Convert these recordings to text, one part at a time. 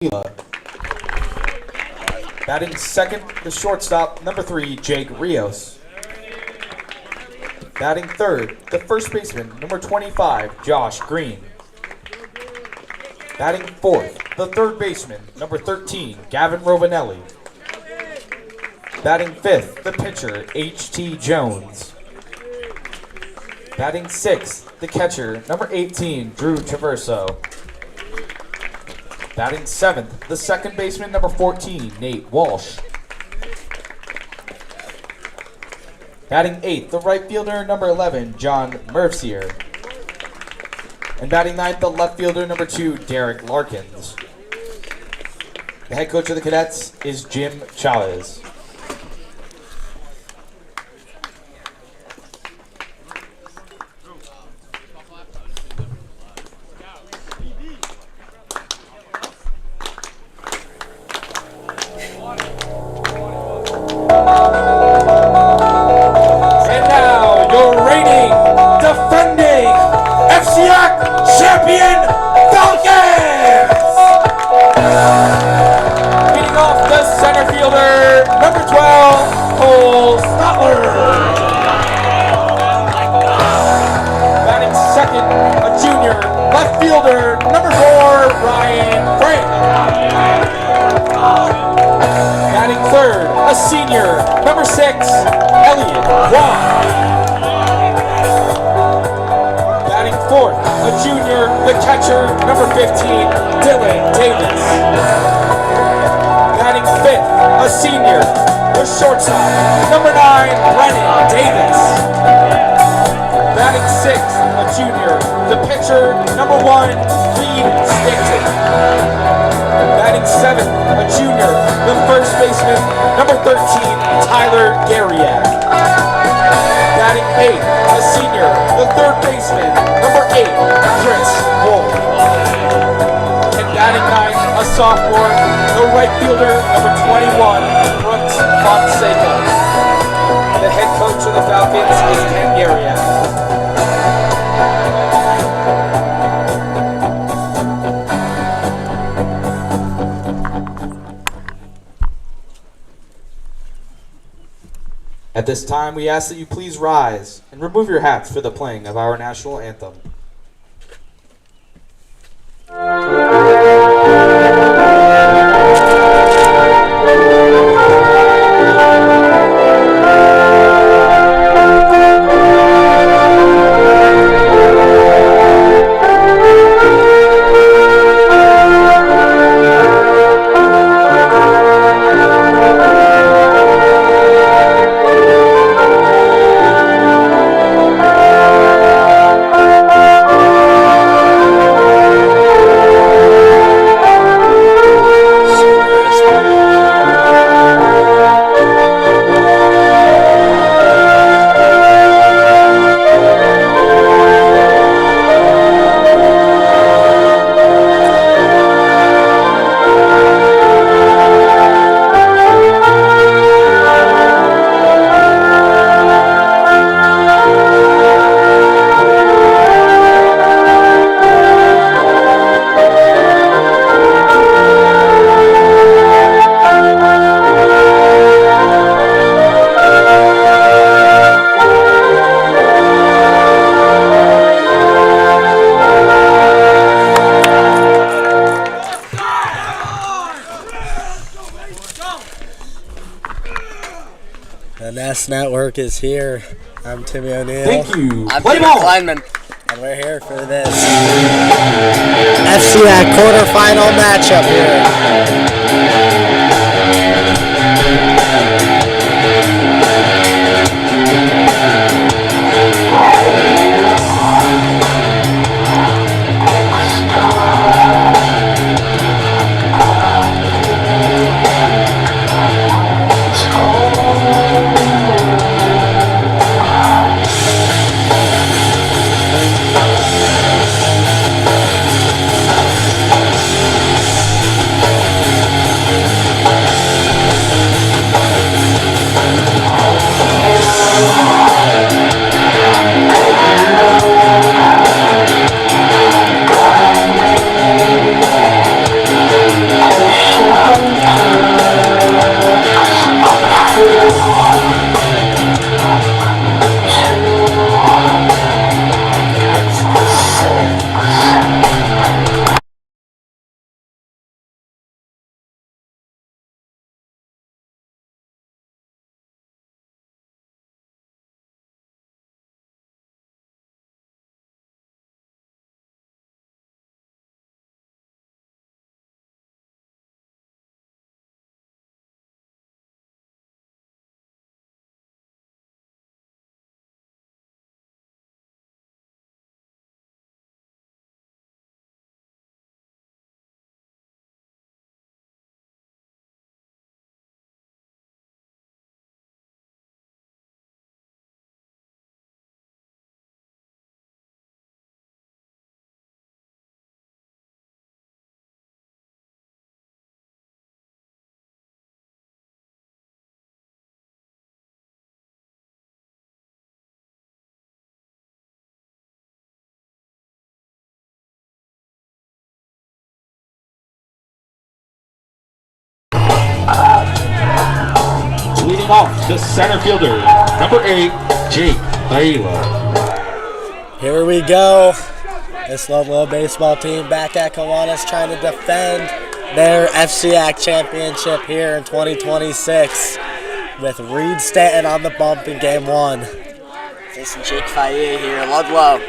Avila. Batting second, the shortstop, number 3, Jake Rios. Batting third, the first baseman, number 25, Josh Green. Batting fourth, the third baseman, number 13, Gavin Rovinelli. Batting fifth, the pitcher, H.T. Jones. Batting sixth, the catcher, number 18, Drew Traverso. Batting seventh, the second baseman, number 14, Nate Walsh. Batting eighth, the right fielder, number 11, John Mercier. And batting ninth, the left fielder, number 2, Derek Larkins. The head coach of the Cadets is Jim Chavez. fciacs champion Falcons! Leading off the center fielder, number 12, Cole Stotler. Batting second, a junior left fielder, number 4, Ryan Frank. Batting third, a senior, number 6, Elliot Wong. Fourth, a junior, the catcher, number 15, Dylan Davis. Batting fifth, a senior, the shortstop, number 9, Brennan Davis. Batting sixth, a junior, the pitcher, number 1, Reed Stickton. Batting seventh, a junior, the first baseman, number 13, Tyler Garriak. Batting eighth, a senior, the third baseman, number 8, Chris Wolf. And batting ninth, a sophomore, the right fielder, number 21, Brooks Fonseca. The head coach of the Falcons is Ken Garriak. At this time, we ask that you please rise and remove your hats for the playing of our national anthem. The Nest Network is here. I'm Timmy O'Neill. Thank you. I'm Play Peter ball. Kleinman. And we're here for this fciacs quarterfinal matchup here. Leading off, the center fielder, number 8, Jake Ayla. Here we go. This Ludlowe baseball team back at Kiwanis trying to defend their fciacs championship here in 2026 with Reed Stanton on the bump in game 1. Facing Jake Faye here, Ludlowe.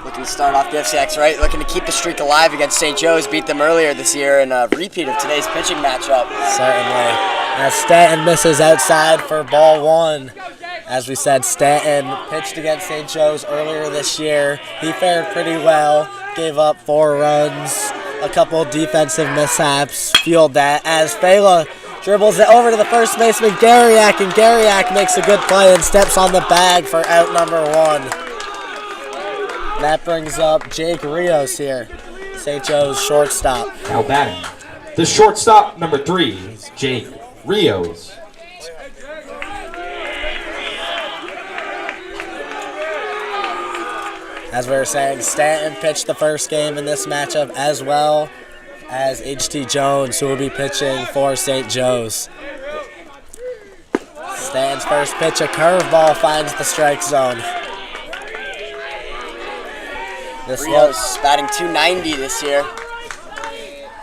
Looking to start off the fciacs right, looking to keep the streak alive against St. Joe's, beat them earlier this year in a repeat of today's pitching matchup. Certainly. As Stanton misses outside for ball 1. As we said, Stanton pitched against St. Joe's earlier this year. He fared pretty well, gave up 4 runs, a couple defensive mishaps, fueled that as Fela dribbles it over to the first baseman, Garyak, and Garyak makes a good play and steps on the bag for out number 1. That brings up Jake Rios here, St. Joe's shortstop. Now batting, the shortstop, number 3, Jake Rios. As we were saying, Stanton pitched the first game in this matchup as well as H.T. Jones, who will be pitching for St. Joe's. Stanton's first pitch, a curveball, finds the strike zone. Rios batting .290 this year.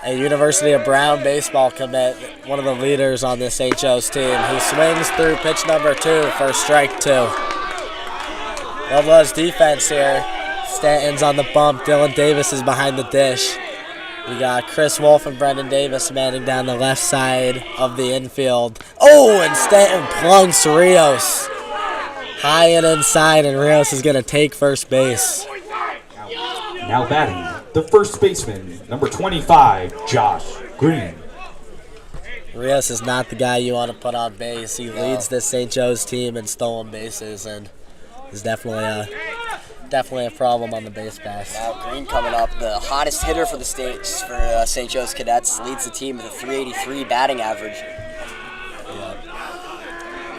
A University of Brown baseball commit, one of the leaders on this St. Joe's team. He swings through pitch number 2 for strike 2. Ludlowe's defense here. Stanton's on the bump. Dylan Davis is behind the dish. We got Chris Wolf and Brendan Davis manning down the left side of the infield. Oh, and Stanton plunks Rios high and inside, and Rios is going to take first base. Now batting, the first baseman, number 25, Josh Green. Rios is not the guy you want to put on base. He leads this St. Joe's team in stolen bases and is definitely a problem on the base pass. Now Green coming up, the hottest hitter for the state for St. Joe's Cadets, leads the team with a .383 batting average.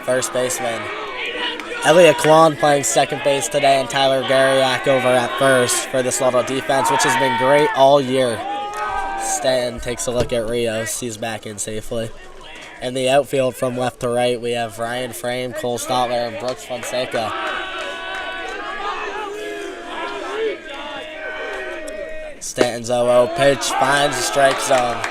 First baseman Elliot Klon playing second base today, and Tyler Garyak over at first for this Ludlowe defense, which has been great all year. Stanton takes a look at Rios. He's back in safely. In the outfield from left to right, we have Ryan Frame, Cole Stotler, and Brooks Fonseca. Stanton's 0-0 pitch finds the strike zone.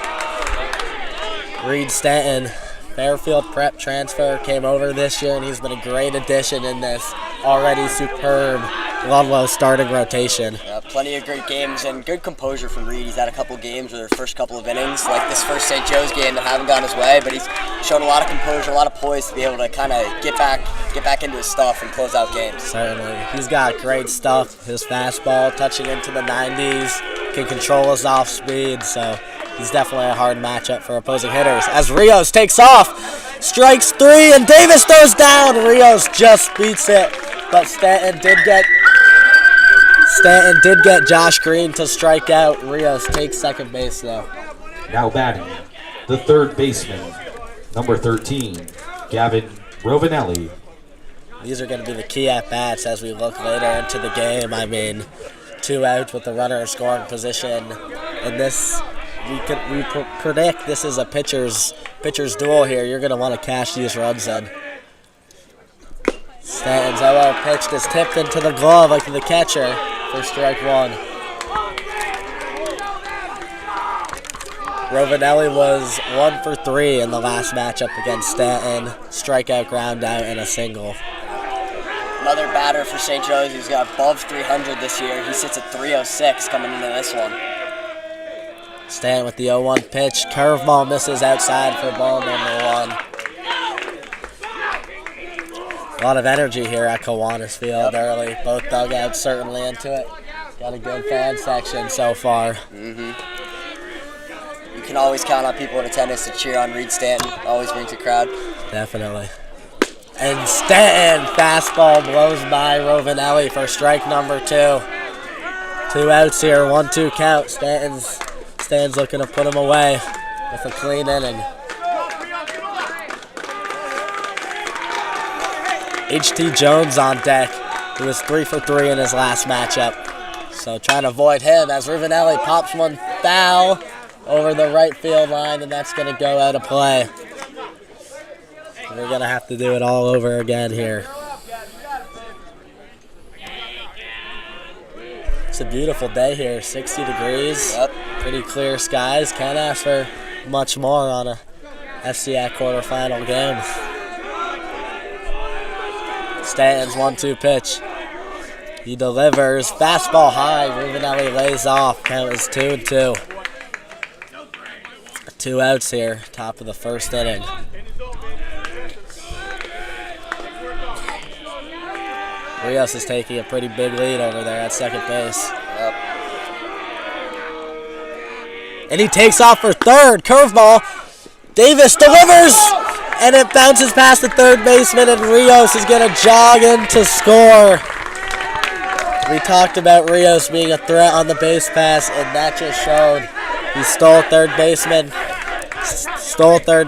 Reed Stanton, Fairfield Prep transfer, came over this year, and he's been a great addition in this already superb Ludlowe starting rotation. Plenty of great games and good composure from Reed. He's had a couple games with their first couple of innings, like this first St. Joe's game, that haven't gone his way, but he's shown a lot of composure, a lot of poise to be able to kind of get back into his stuff and close out games. Certainly. He's got great stuff. His fastball touching into the 90s, can control his off speed, so he's definitely a hard matchup for opposing hitters. As Rios takes off, strikes 3, and Davis throws down. Rios just beats it, but Stanton did get Josh Green to strike out. Rios takes second base though. Now batting, the third baseman, number 13, Gavin Rovinelli. These are going to be the key at-bats as we look later into the game. I mean, 2 outs with the runner in scoring position. And this, we predict this is a pitcher's duel here. You're going to want to cash these runs in. Stanton's 0-0 pitch is tipped into the glove like the catcher for strike 1. Rovinelli was 1 for 3 in the last matchup against Stanton. Strikeout, ground out, and a single. Another batter for St. Joe's who's got above 300 this year. He sits at 306 coming into this one. Stanton with the 0-1 pitch. Curveball misses outside for ball number 1. A lot of energy here at Kiwanis Field early. Both dugouts certainly into it. Got a good fan section so far. You can always count on people in attendance to cheer on Reed Stanton. Always brings a crowd. Definitely. And Stanton, fastball blows by Rovinelli for strike number 2. 2 outs here, 1-2 count. Stanton's looking to put him away with a clean inning. H.T. Jones on deck, who was 3 for 3 in his last matchup. So trying to avoid him as Rovinelli pops one foul over the right field line, and that's going to go out of play. We're going to have to do it all over again here. It's a beautiful day here, 60 degrees. Yep. Pretty clear skies. Can't ask for much more on a fciacs quarterfinal game. Stanton's 1-2 pitch. He delivers. Fastball high. Rubenelli lays off. Count is 2-2. 2 outs here, top of the first inning. Rios is taking a pretty big lead over there at second base. Yep. And he takes off for third. Curveball. Davis delivers. And it bounces past the third baseman, and Rios is going to jog in to score. We talked about Rios being a threat on the base pass, and that just showed. He stole third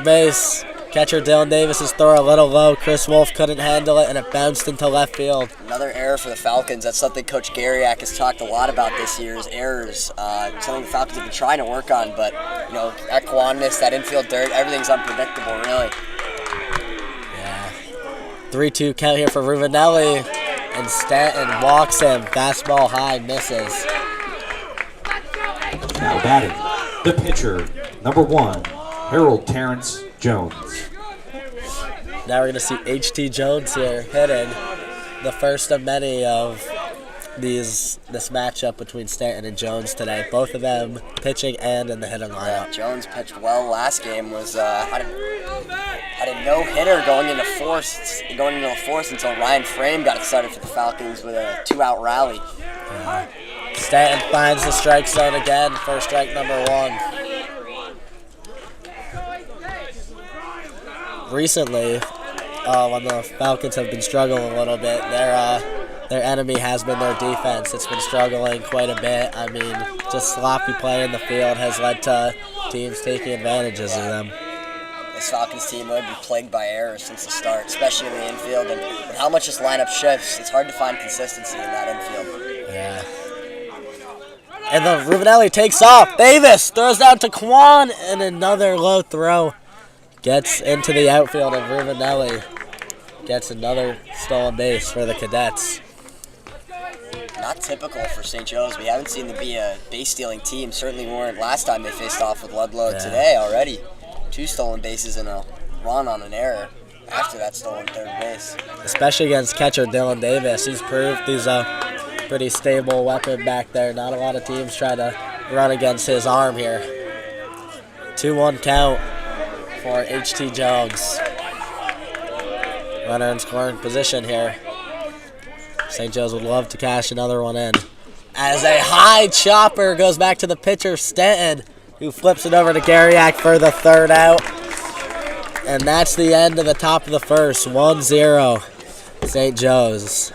base. Catcher Dylan Davis's throw a little low. Chris Wolf couldn't handle it, and it bounced into left field. Another error for the Falcons. That's something Coach Garyak has talked a lot about this year, is errors. Something the Falcons have been trying to work on, but that Kiwanis, that infield dirt, everything's unpredictable, really. Yeah. 3-2 count here for Rubenelli, and Stanton walks him. Fastball high, misses. Now batting, the pitcher, number 1, Harold Terrence Jones. Now we're going to see H.T. Jones here hitting the first of many of this matchup between Stanton and Jones today. Both of them pitching and in the hitting lineup. Jones pitched well last game. Was had a no-hitter going into the fourth until Ryan Frame got excited for the Falcons with a 2-out rally. Stanton finds the strike zone again for strike number 1. Recently, when the Falcons have been struggling a little bit, their enemy has been their defense. It's been struggling quite a bit. I mean, just sloppy play in the field has led to teams taking advantages of them. This Falcons team would be plagued by errors since the start, especially in the infield. And with how much this lineup shifts, it's hard to find consistency in that infield. Yeah. And the Rubenelli takes off. Davis throws out to Kwan, and another low throw. Gets into the outfield, and Rubenelli gets another stolen base for the Cadets. Not typical for St. Joe's. We haven't seen them be a base-stealing team. Certainly weren't last time they faced off with Ludlowe today already. 2 stolen bases and a run on an error after that stolen third base. Especially against catcher Dylan Davis. He's proved he's a pretty stable weapon back there. Not a lot of teams try to run against his arm here. 2-1 count for H.T. Jones. Runner in scoring position here. St. Joe's would love to cash another one in. As a high chopper goes back to the pitcher, Stanton, who flips it over to Garyak for the third out. And that's the end of the top of the first. 1-0 St. Joe's.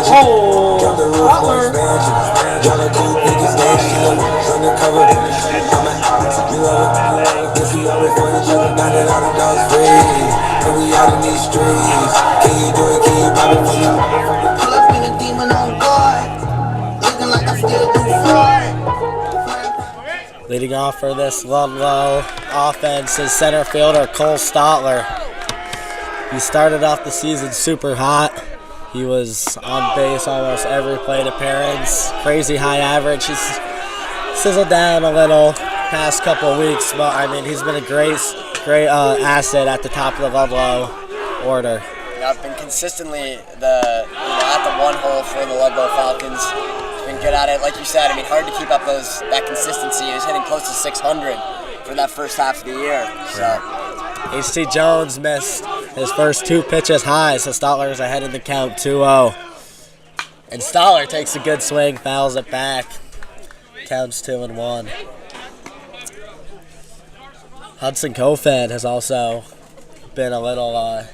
Oh, Butler. Leading off for this Ludlowe offense is center fielder Cole Stotler. He started off the season super hot. He was on base almost every plate appearance. Crazy high average. He's sizzled down a little past couple of weeks, but I mean he's been a great asset at the top of the Ludlowe order. I've been consistently at the one hole for the Ludlowe Falcons. Been good at it, like you said. I mean, hard to keep up that consistency. He was hitting close to 600 for that first half of the year. So, H.T. Jones missed his first 2 pitches high, so Stotler is ahead in the count 2-0. And Stotler takes a good swing, fouls it back. Counts 2-1. Hudson Kofed has also been a little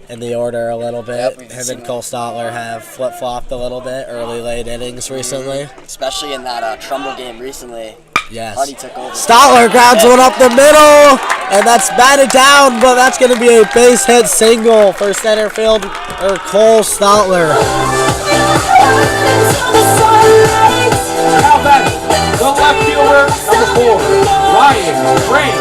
in the order a little bit. Yep, Him and Cole Stotler have flip-flopped a little bit early, late innings recently. especially in that Trumbull game recently. Yes. Huddy took over. Stotler grounds one up the middle, and that's batted down, but that's going to be a base hit single for center field or Cole Stotler. How about the left fielder, number 4, Ryan Frank.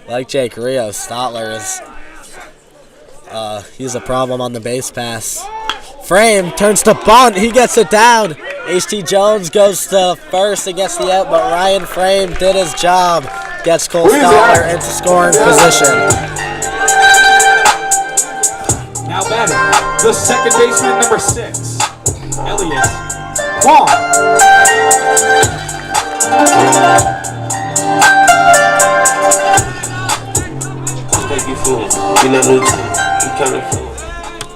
Like Jake Rios, Stotler is he's a problem on the base pass. Frame turns to bunt. He gets it down. H.T. Jones goes to first and gets the out, but Ryan Frame did his job. Gets Cole Stotler into scoring position. Now batting, the second baseman, number 6, Elliot Kwon.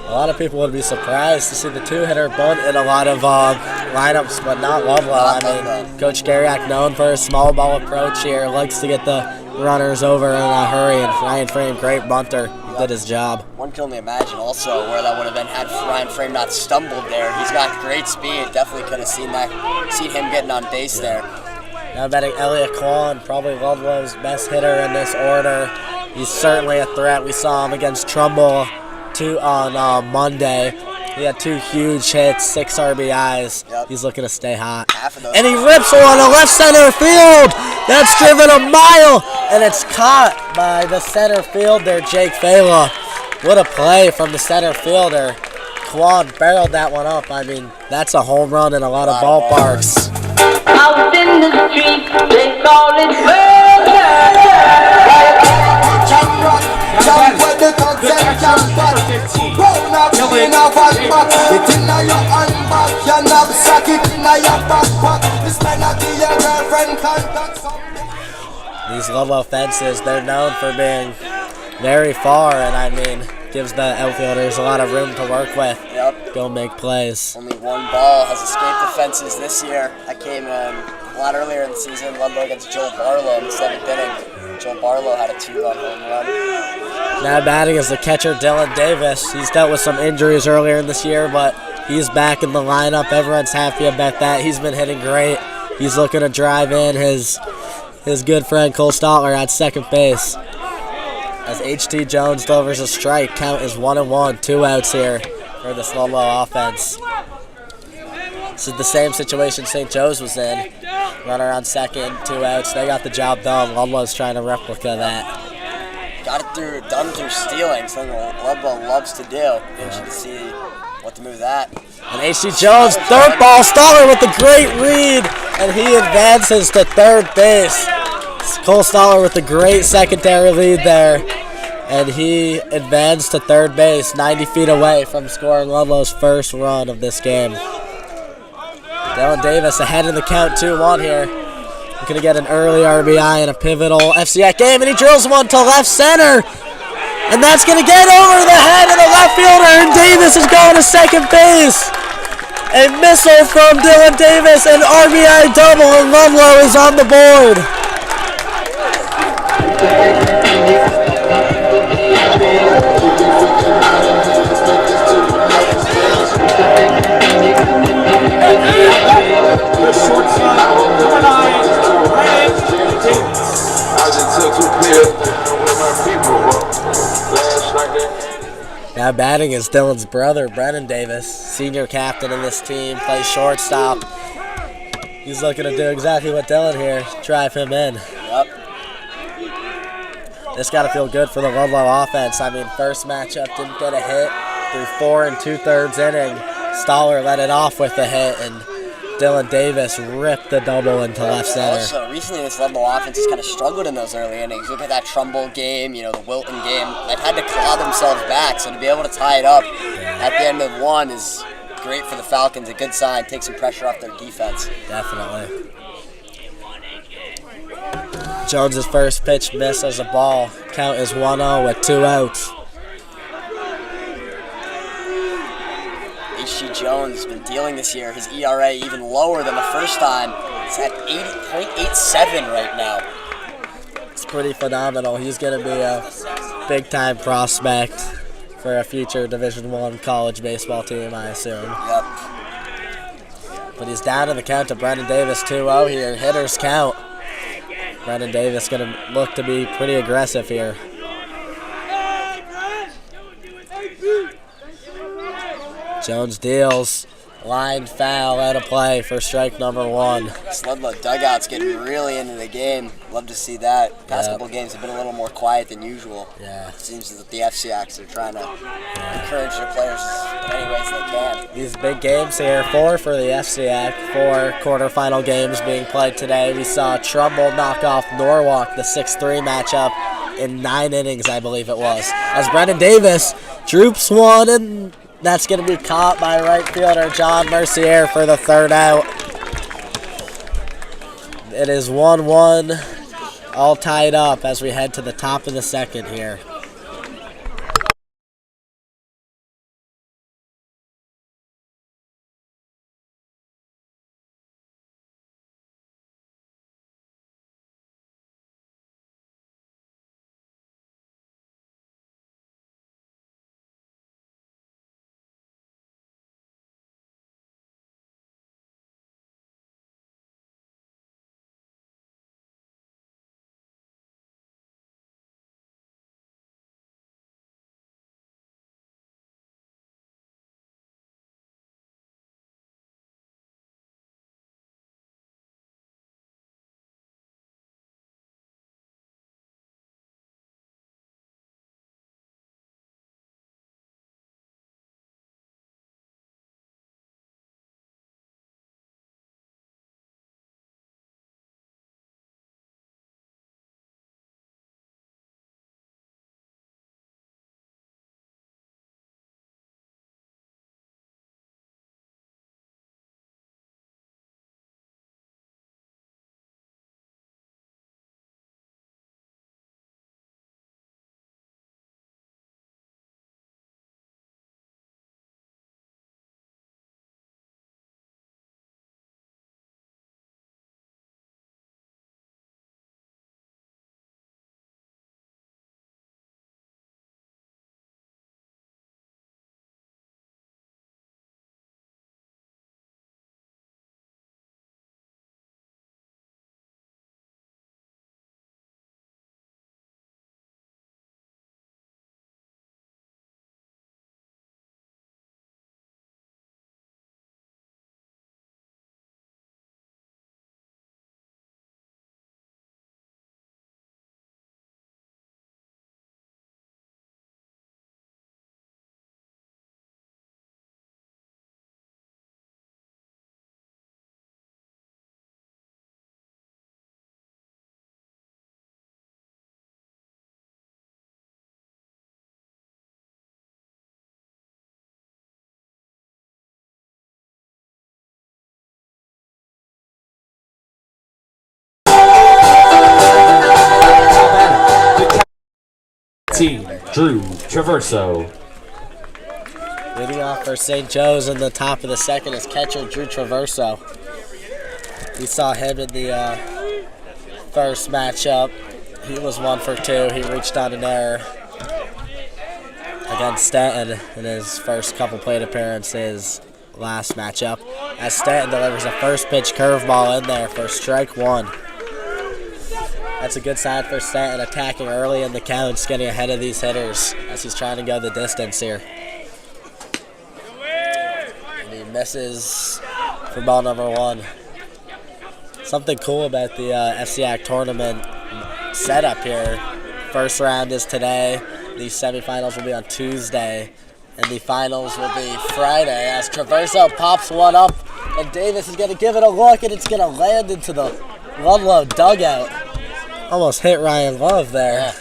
A lot of people would be surprised to see the 2-hitter bunt in a lot of lineups, but not Ludlowe. I mean, Coach Gariak, known for his small ball approach here, likes to get the runners over in a hurry, and Ryan Frame, great bunter, did his job. One can only imagine also where that would have been had Ryan Frame not stumbled there. He's got great speed. Definitely could have seen him getting on base there. Now betting Elliot Kwon, probably Ludlowe's best hitter in this order. He's certainly a threat. We saw him against Trumbull on Monday. He had 2 huge hits, 6 RBIs. Yep. He's looking to stay hot. Half of those. And he rips one to left center field. That's driven a mile, and it's caught by the center fielder, Jake Fela. What a play from the center fielder. Kwon barreled that one up. I mean, that's a home run in a lot of ballparks. Out in the street, they call it murder. These Ludlowe fences, they're known for being very far, and I mean, gives the outfielders a lot of room to work with. Yep. Go make plays. Only one ball has escaped the fences this year. That came a lot earlier in the season. Ludlowe against Joe Barlow in the 7th inning. Joe Barlow had a 2-run home run. Now batting is the catcher, Dylan Davis. He's dealt with some injuries earlier in this year, but he's back in the lineup. Everyone's happy about that. He's been hitting great. He's looking to drive in his good friend Cole Stotler at second base. As H.T. Jones delivers a strike, count is 1-1, 2 outs here for this Ludlowe offense. This is the same situation St. Joe's was in. Runner on second, 2 outs. They got the job done. Ludlowe's trying to replicate that. Got it done through stealing, something Ludlowe loves to do. Interesting to see what to move that. And H.T. Jones, third ball, Stotler with a great read, and he advances to third base. Cole Stotler with a great secondary lead there, and he advanced to third base, 90 feet away from scoring Ludlowe's first run of this game. Dylan Davis ahead in the count 2-1 here. He's going to get an early RBI in a pivotal FCIacs game, and he drills one to left center. And that's going to get over the head of the left fielder, and Davis is going to second base. A missile from Dylan Davis, an RBI double, and Ludlowe is on the board. Now batting is Dylan's brother, Brennan Davis, senior captain in this team, plays shortstop. He's looking to do exactly what Dylan here, drive him in. Yep. This got to feel good for the Ludlowe offense. I mean, first matchup didn't get a hit through 4 2/3 inning. Stoller let it off with a hit, and Dylan Davis ripped the double into left center. Also, recently this Ludlowe offense has kind of struggled in those early innings. Look at that Trumbull game, the Wilton game. They've had to claw themselves back, so to be able to tie it up at the end of one is great for the Falcons. A good sign, take some pressure off their defense. Definitely. Jones's first pitch misses a ball. Count is 1-0 with 2 outs. H.G. Jones has been dealing this year. His ERA even lower than the first time. It's at 80.87 right now. It's pretty phenomenal. He's going to be a big-time prospect for a future Division I college baseball team, I assume. Yep. But he's down in the count to Brennan Davis, 2-0 here. Hitters count. Brennan Davis going to look to be pretty aggressive here. Jones deals. Line foul out of play for strike number 1. This Ludlowe dugout's getting really into the game. Love to see that. Past couple games have been a little more quiet than usual. Yeah. It seems that the fciacs are trying to encourage their players in any ways they can. These big games here, 4 for the fciac, 4 quarterfinal games being played today. We saw Trumbull knock off Norwalk, the 6-3 matchup, in 9 innings, I believe it was. As Brennan Davis droops one, and that's going to be caught by right fielder John Mercier for the 3rd out. It is 1-1, all tied up as we head to the top of the 2nd here. Team Drew Traverso. Leading off for St. Joe's in the top of the 2nd is catcher Drew Traverso. We saw him in the first matchup. He was 1 for 2. He reached on an error against Stanton in his first couple plate appearances last matchup. As Stanton delivers a first pitch curveball in there for strike 1. That's a good sign for Stanton, attacking early in the counts, getting ahead of these hitters as he's trying to go the distance here. And he misses for ball number 1. Something cool about the FCIAC tournament setup here. First round is today. The semifinals will be on Tuesday. And the finals will be Friday as Traverso pops one up. And Davis is going to give it a look, and it's going to land into the Ludlowe dugout. Almost hit Ryan Love there.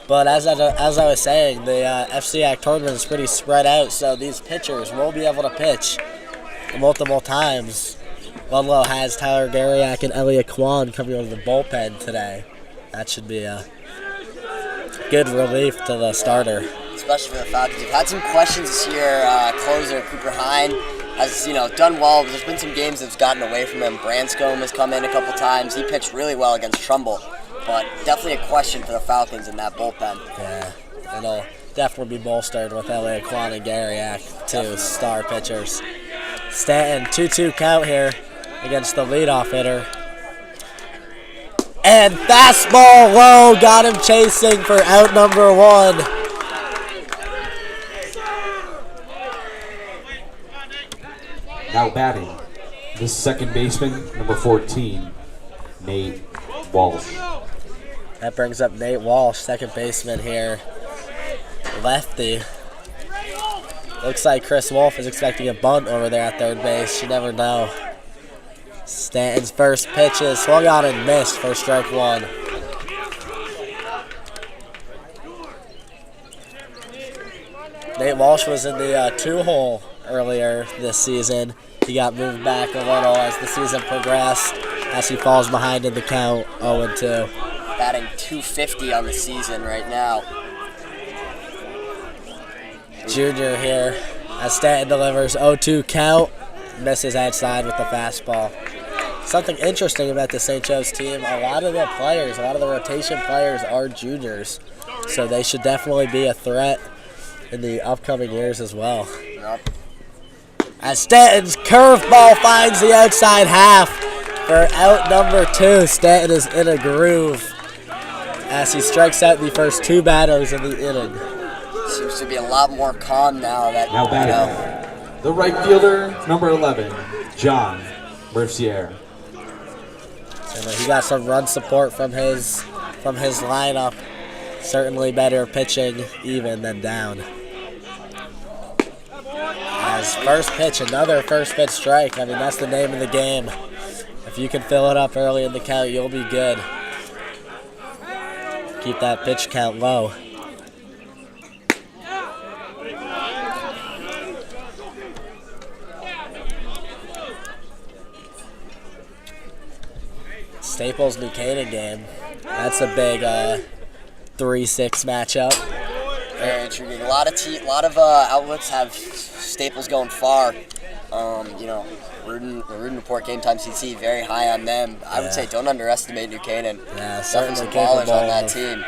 But as I was saying, the FCIAC tournament is pretty spread out, so these pitchers will be able to pitch multiple times. Ludlowe has Tyler Gariak and Elliot Kwan coming over the bullpen today. That should be a good relief to the starter. Especially for the Falcons. We've had some questions this year. Closer Cooper Hine has done well, but there's been some games that's gotten away from him. Branscombe has come in a couple times. He pitched really well against Trumbull, but definitely a question for the Falcons in that bullpen. Yeah, it'll definitely be bolstered with Elliot Kwan and Gariak, two star pitchers. Stanton, 2-2 count here against the leadoff hitter. And fastball low, got him chasing for out number 1. Now batting, the second baseman, number 14, Nate Walsh. That brings up Nate Walsh, second baseman here. Lefty. Looks like Chris Wolf is expecting a bunt over there at third base. You never know. Stanton's first pitch is swung on and missed for strike 1. Nate Walsh was in the 2-hole earlier this season. He got moved back a little as the season progressed, as he falls behind in the count, 0-2. Batting .250 on the season right now. Junior here as Stanton delivers 0-2 count, misses outside with the fastball. Something interesting about the St. Joe's team, a lot of the players, a lot of the rotation players are juniors, so they should definitely be a threat in the upcoming years as well. Yep. As Stanton's curveball finds the outside half for out number 2. Stanton is in a groove as he strikes out the first 2 batters in the inning. Seems to be a lot more calm now. Now batting, the right fielder, number 11, John Mercier. And he got some run support from his lineup. Certainly better pitching even than down. As first pitch, another first pitch strike. I mean, that's the name of the game. If you can fill it up early in the count, you'll be good. Keep that pitch count low. Staples New Canaan game. That's a big 3-6 matchup. Very intriguing. A lot of outlets have Staples going far. Rudin Report Game Time CC very high on them. I would say don't underestimate New Canaan. Yeah, Definitely certainly some ballers capable on that of. team.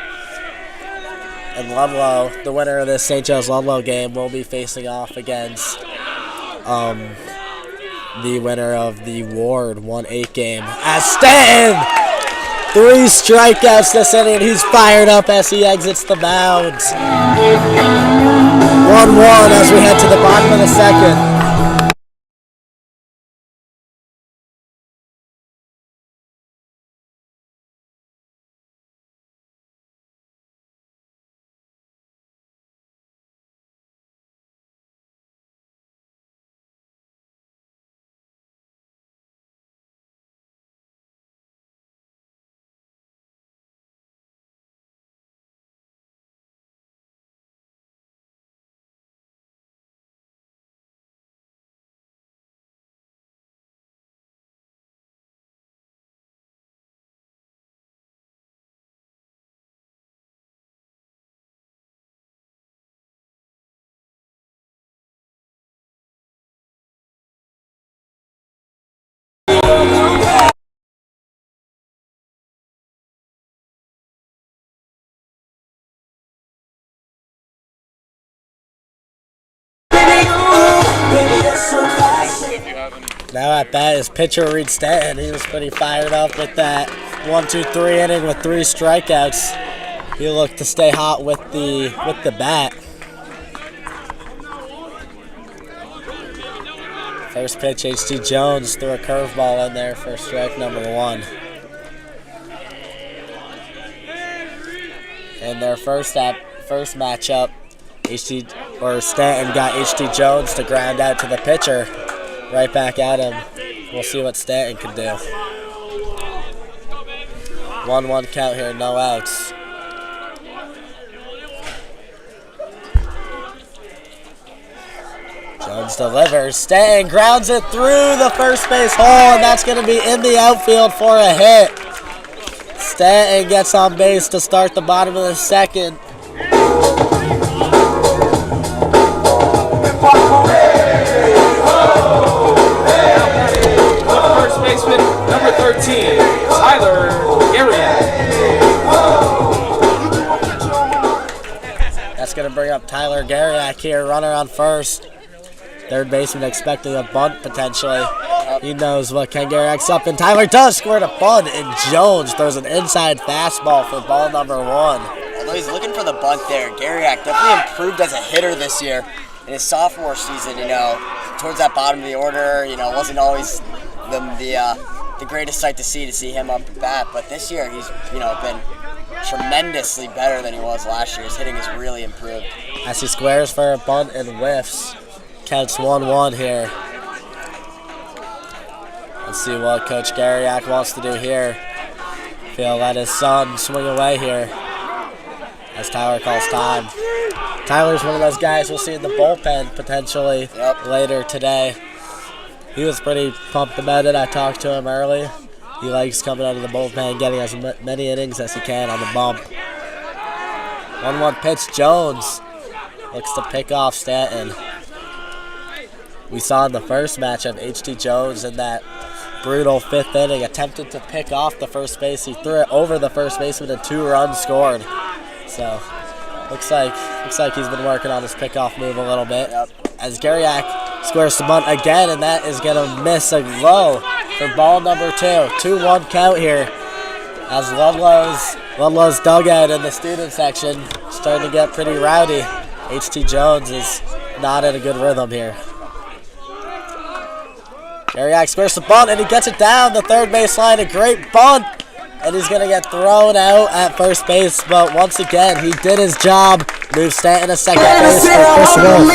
And Ludlowe, the winner of this St. Joe's Ludlowe game, will be facing off against the winner of the Ward 1-8 game. As Stanton, 3 strikeouts this inning. He's fired up as he exits the mound. 1-1 as we head to the bottom of the second. Now at bat is pitcher Reed Stanton. He was pretty fired up with that 1-2-3 inning with 3 strikeouts. He looked to stay hot with the bat. First pitch, H.T. Jones threw a curveball in there for strike number 1. In their first matchup, Stanton got H.T. Jones to ground out to the pitcher. Right back at him. We'll see what Stanton can do. 1-1 count here, no outs. Jones delivers. Stanton grounds it through the first base hole, and that's going to be in the outfield for a hit. Stanton gets on base to start the bottom of the second. First baseman, number 13, Tyler Garriott. That's going to bring up Tyler Garriott here, runner on first. Third baseman expecting a bunt potentially. He knows what Ken Garrick's up, and Tyler does score a bunt, and Jones throws an inside fastball for ball number 1. Although he's looking for the bunt there, Garriott definitely improved as a hitter this year. In his sophomore season, towards that bottom of the order, wasn't always the greatest sight to see him up at bat. But this year, he's been tremendously better than he was last year. His hitting has really improved. As he squares for a bunt and whiffs, counts 1-1 here. Let's see what Coach Garriott wants to do here. He'll let his son swing away here as Tyler calls time. Tyler's one of those guys we'll see in the bullpen potentially later today. He was pretty pumped about it. I talked to him early. He likes coming out of the bullpen, getting as many innings as he can on the bump. 1-1 pitch, Jones looks to pick off Stanton. We saw in the first matchup, H.T. Jones in that brutal 5th inning attempted to pick off the first base. He threw it over the first baseman and 2 runs scored. So looks like he's been working on his pickoff move a little bit. As Garriott squares the bunt again, and that is going to miss a low for ball number 2. 2-1 count here as Ludlow's dugout in the student section starting to get pretty rowdy. H.T. Jones is not in a good rhythm here. Garriott squares the bunt, and he gets it down the third base line. A great bunt, and he's going to get thrown out at first base. But once again, he did his job. Moves Stanton to second base for Chris Wolf.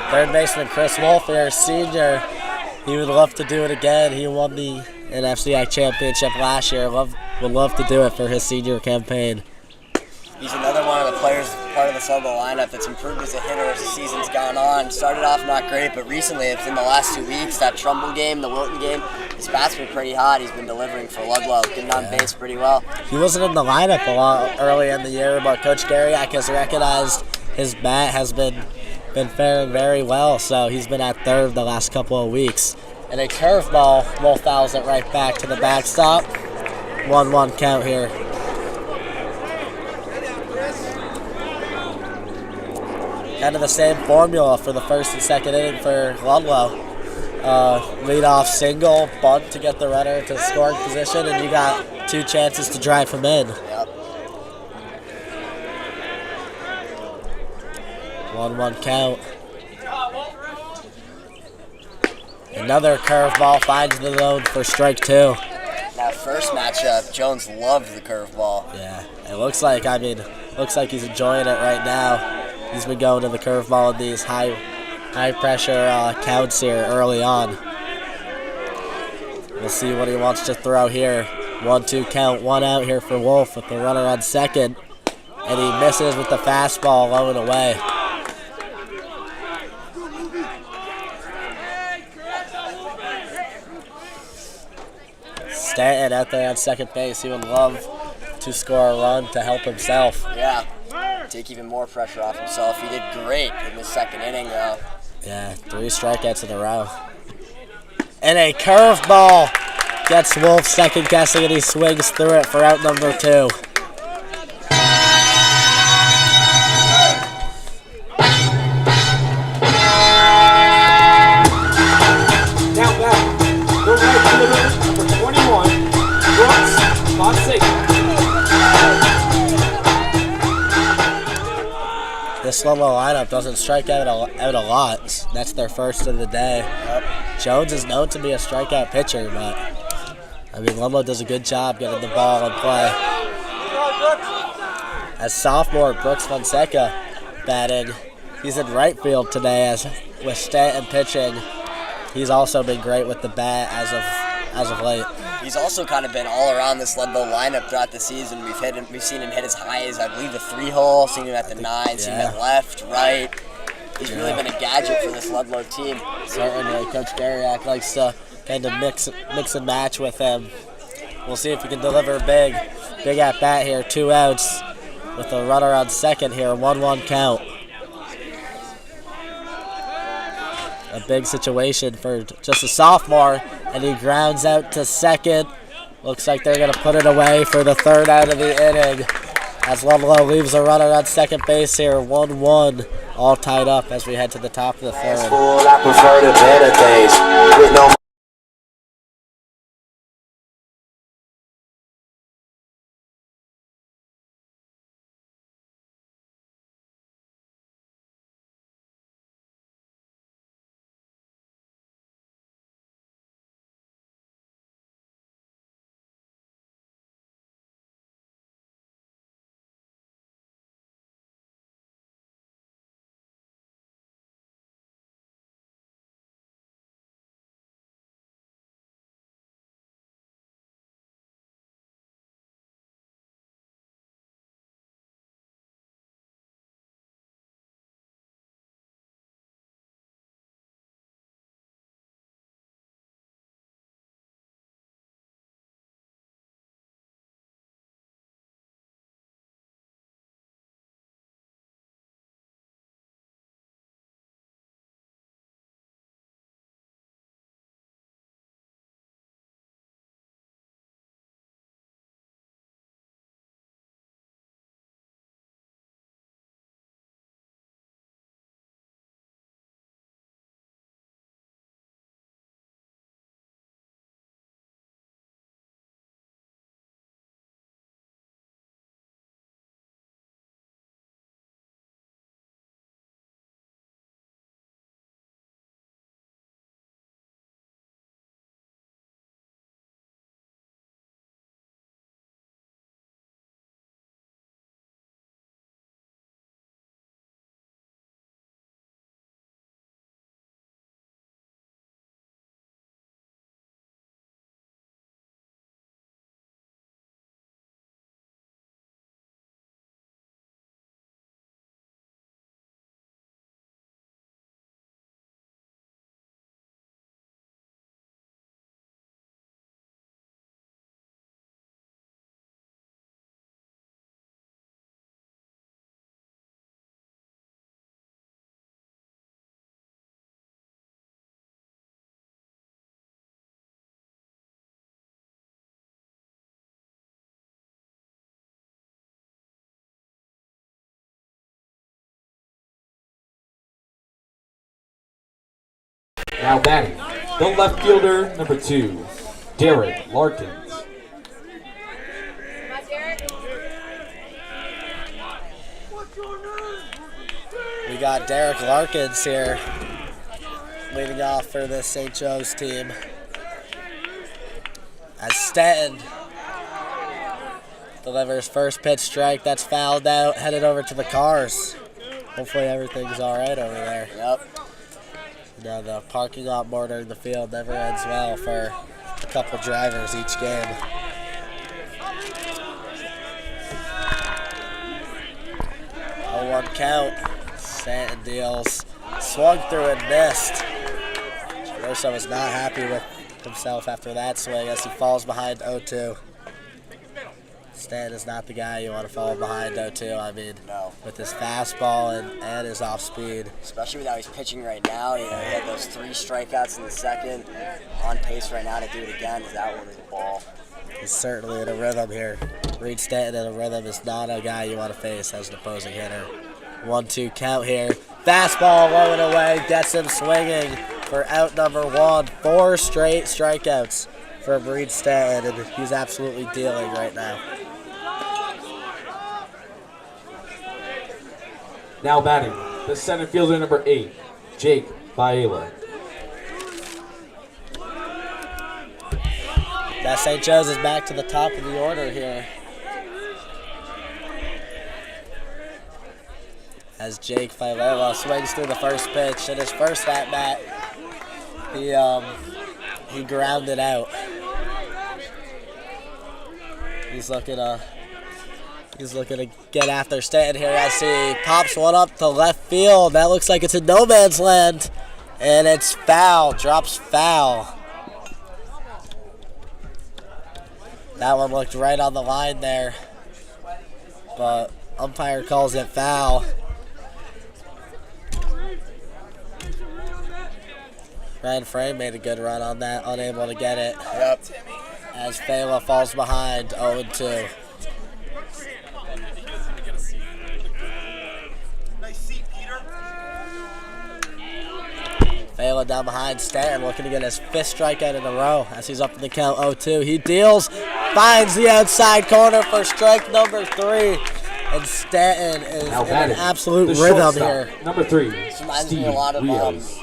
Third baseman Chris Wolf here, senior. He would love to do it again. He won the fciacs championship last year. Would love to do it for his senior campaign. He's another one of the players, part of the solo lineup, that's improved as a hitter as the season's gone on. Started off not great, but recently, it's in the last 2 weeks, that Trumbull game, the Wilton game, his bat's been pretty hot. He's been delivering for Ludlowe, getting on base pretty well. He wasn't in the lineup a lot early in the year, but Coach Garriott has recognized his bat has been faring very well, so he's been at third the last couple of weeks. And a curveball, Wolf fouls it right back to the backstop. 1-1 count here. Kind of the same formula for the first and second inning for Ludlowe. Lead-off single, bunt to get the runner to scoring position, and you got 2 chances to drive him in. 1-1 count. Another curveball finds the zone for strike 2. That first matchup, Jones loved the curveball. Yeah, it looks like he's enjoying it right now. He's been going to the curveball in these high pressure counts here early on. We'll see what he wants to throw here. 1-2 count, 1 out here for Wolf with the runner on second. And he misses with the fastball low and away. Stanton out there on second base. He would love to score a run to help himself. Yeah. take even more pressure off himself. He did great in the second inning, though. Yeah, 3 strikeouts in a row. And a curveball gets Wolf second guessing, and he swings through it for out number 2. Now back, the right fielder, number 21, Brooks Fonseca. This Ludlowe lineup doesn't strike out a lot. That's their first of the day. Jones is known to be a strikeout pitcher, but I mean, Ludlowe does a good job getting the ball in play. As sophomore Brooks Fonseca batting, he's in right field today. As with Stanton pitching, he's also been great with the bat as of late. He's also kind of been all around this Ludlowe lineup throughout the season. We've seen him hit as high as, I believe, the 3-hole, seen him at the 9, seen him at left, right. He's really been a gadget for this Ludlowe team. Certainly, Coach Dariak likes to kind of mix and match with him. We'll see if he can deliver big at bat here. 2 outs with a runner on second here. 1-1 count. A big situation for just a sophomore, and he grounds out to second. Looks like they're going to put it away for the 3rd out of the inning, as Ludlowe leaves a runner on second base here. 1-1, all tied up as we head to the top of the 3rd. I prefer the better days with no. Now batting, the left fielder, number 2, Derek Larkins. We got Derek Larkins here leading off for the St. Joe's team. As Stanton delivers first pitch strike, that's fouled out, headed over to the cars. Hopefully everything's all right over there. Yep. Now the parking lot bordering the field never ends well for a couple drivers each game. A 1 count. Stanton deals. Swung through and missed. Rosa was not happy with himself after that swing as he falls behind 0-2. Stanton is not the guy you want to fall behind, though, too. I mean, No. with his fastball and his off speed. Especially with how he's pitching right now. You know, he had those 3 strikeouts in the second. On pace right now to do it again. Is that one is a ball. He's certainly in a rhythm here. Reed Stanton in a rhythm is not a guy you want to face as an opposing hitter. 1-2 count here. Fastball low and away. Gets him swinging for out number 1. 4 straight strikeouts for Reed Stanton, and he's absolutely dealing right now. Now batting, the center fielder number 8, Jake Baela. That St. Joe's is back to the top of the order here. As Jake Baela swings through the first pitch. In his first at-bat, he grounded out. He's looking to get after Stanton here as he pops one up to left field. That looks like it's in no man's land, and it's foul. Drops foul. That one looked right on the line there, but umpire calls it foul. Ryan Frame made a good run on that, unable to get it. Yep. As Baela falls behind, 0-2. Baela down behind Stanton, looking to get his 5th strikeout in a row as he's up in the count 0-2. He deals, finds the outside corner for strike number 3. And Stanton is in an absolute rhythm here. Number 3, This reminds Steve me a lot of Rios.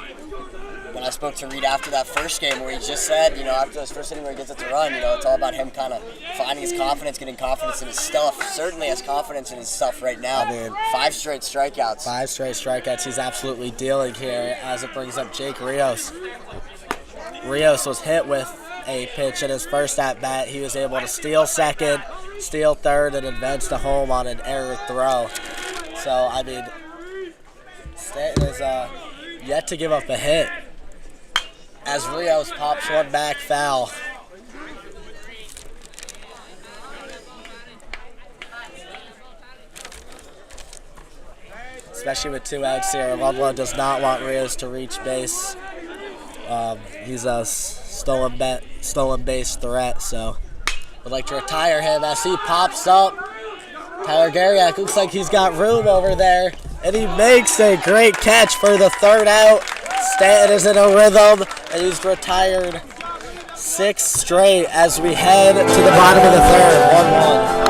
when I spoke to Reed after that first game where he just said, you know, after his first inning where he gets it to run, you know, it's all about him kind of finding his confidence, getting confidence in his stuff. Certainly has confidence in his stuff right now. I mean, 5 straight strikeouts. 5 straight strikeouts. He's absolutely dealing here as it brings up Jake Rios. Rios was hit with a pitch in his first at-bat. He was able to steal second, steal third, and advance to home on an error throw. So, I mean, Stanton is yet to give up a hit as Rios pops one back foul. Especially with 2 outs here, Ludlowe does not want Rios to reach base. He's a stolen base threat, so would like to retire him as he pops up. Tyler Garriak looks like he's got room over there, and he makes a great catch for the 3rd out. Stanton is in a rhythm, and he's retired 6 straight as we head to the bottom of the 3rd, 1-1.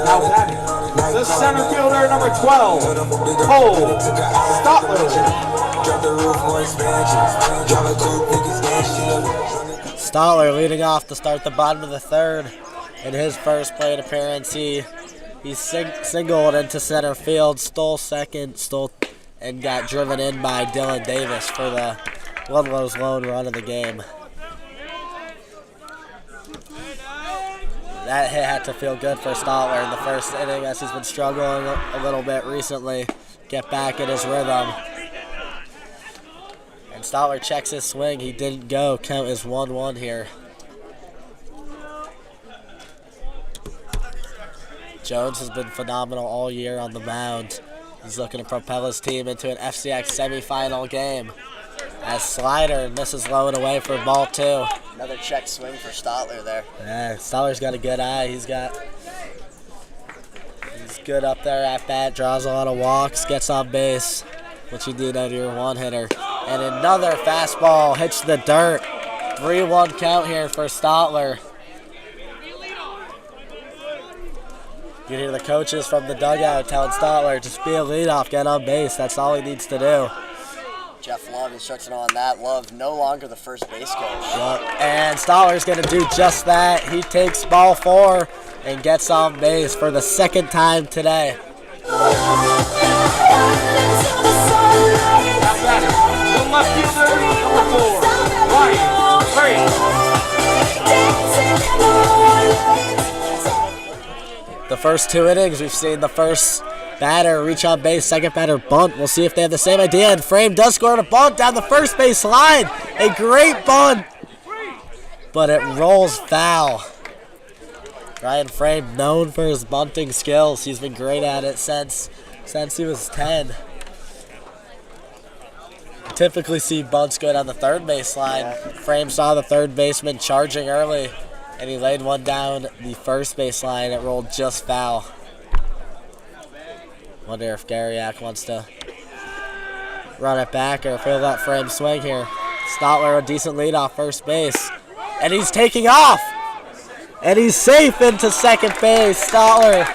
Now batting, the center fielder number 12, Cole Stotler. Stahler leading off to start the bottom of the third. In his first plate appearance, he singled into center field, stole second, and got driven in by Dylan Davis for the Ludlowe's lone run of the game. That hit had to feel good for Stahler in the first inning, as he's been struggling a little bit recently. Get back in his rhythm. And Stahler checks his swing. He didn't go. Count is 1-1 here. Jones has been phenomenal all year on the mound. He's looking to propel his team into an FCX semifinal game. As Slider misses low and away for ball 2. Another check swing for Stahler there. Yeah, Stahler's got a good eye. He's good up there at bat, draws a lot of walks, gets on base, what you need out of your one hitter. And another fastball hits the dirt. 3-1 count here for Stahler. You hear the coaches from the dugout telling Stahler, just be a leadoff, get on base. That's all he needs to do. Jeff Love instructing on that. Love no longer the first base coach. Yep. And Stahler's going to do just that. He takes ball 4 and gets on base for the second time today. The left fielder, number 4, Ryan Frame. The first 2 innings, we've seen the first batter reach on base, second batter bunt. We'll see if they have the same idea. And Frame does score a bunt down the first base line. A great bunt, but it rolls foul. Ryan Frame, known for his bunting skills. He's been great at it since he was 10. Typically see bunts go down the third base line. Frame saw the third baseman charging early, and he laid one down the first base line. It rolled just foul. Wonder if Garyak wants to run it back or if he'll let Frame swing here. Stahler a decent lead off first base. And he's taking off. And he's safe into second base. Stahler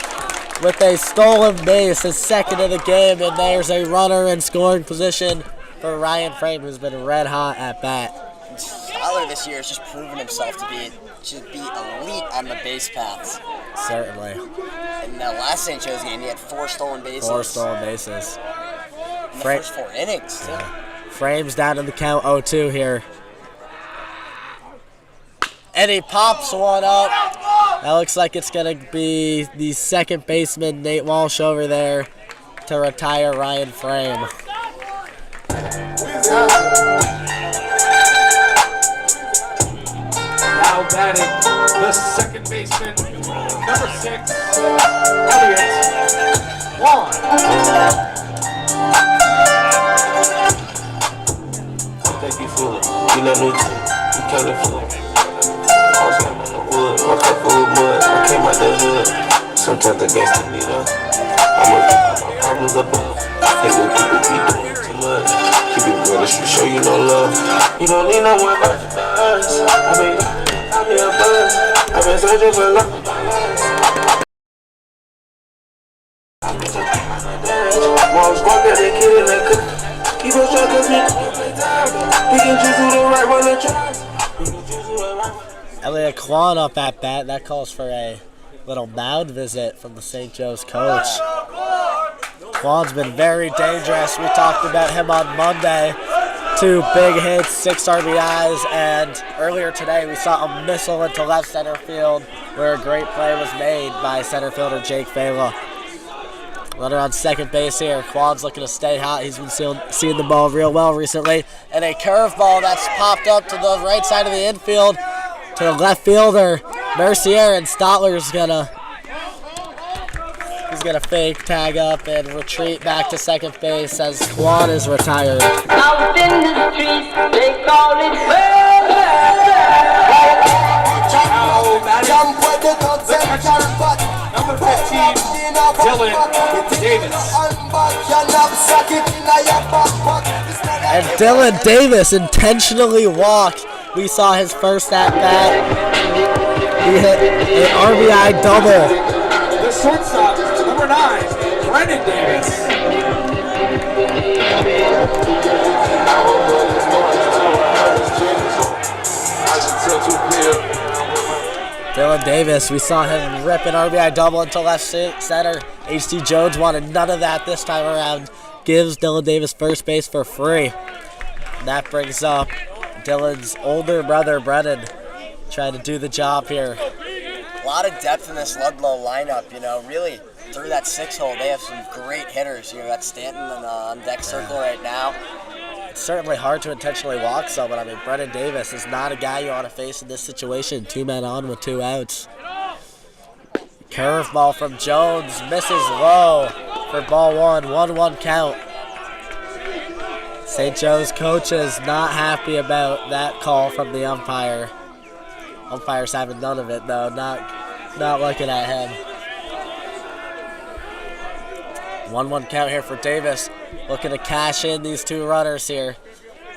with a stolen base, his second of the game. And there's a runner in scoring position for Ryan Frame, who's been red hot at bat. Stahler this year has just proven himself to be elite on the base paths. Certainly. In the last St. Joe's game, he had 4 stolen bases. 4 stolen bases. In the first 4 innings, too. Frame's down in the count 0-2 here. And he pops one up. That looks like it's going to be the second baseman, Nate Walsh, over there to retire Ryan Frame. Now batting the second baseman, number 6, Elliott Juan. Think you feel it. You know new team. You can't feel it. I was on the wood. My cup full of mud. I came out the hood. Sometimes the gangsta need up. I'm working on my problems above. Think what people be doing too much. Keep it real, it should show you no love. You don't need no one but us. I'm here buzz. I've been searching for love. I've been searching for love. Mom's walk that they kill it like cook. Keep on trying to me. We can just do the right one and try. Elliott Kwan up at bat. That calls for a little mound visit from the St. Joe's coach. Kwan's been very dangerous. We talked about him on Monday. 2 big hits, 6 RBIs, and earlier today we saw a missile into left center field where a great play was made by center fielder Jake Fela. Runner on second base here. Kwan's looking to stay hot. He's been seeing the ball real well recently. And a curveball that's popped up to the right side of the infield to the left fielder, Mercier, and Stahler's He's gonna fake, tag up, and retreat back to second base as Kwan is retired. Out in the streets, they call it Number 15, Dylan Davis. And Dylan Davis intentionally walked. We saw his first at bat. He hit an RBI double. The shortstop, number 9, Brendan Davis. I just took Dylan Davis, we saw him rip an RBI double into left center. H.T. Jones wanted none of that this time around. Gives Dylan Davis first base for free. And that brings up Dylan's older brother, Brennan, trying to do the job here. A lot of depth in this Ludlowe lineup, you know, really through that 6-hole. They have some great hitters. You know, got Stanton on deck circle right now. It's certainly hard to intentionally walk someone. I mean, Brennan Davis is not a guy you want to face in this situation. 2 men on with 2 outs. Curveball from Jones, misses low for ball 1, 1-1 count. St. Joe's coaches not happy about that call from the umpire. Umpire's having none of it though, not looking at him. 1-1 count here for Davis, looking to cash in these 2 runners here.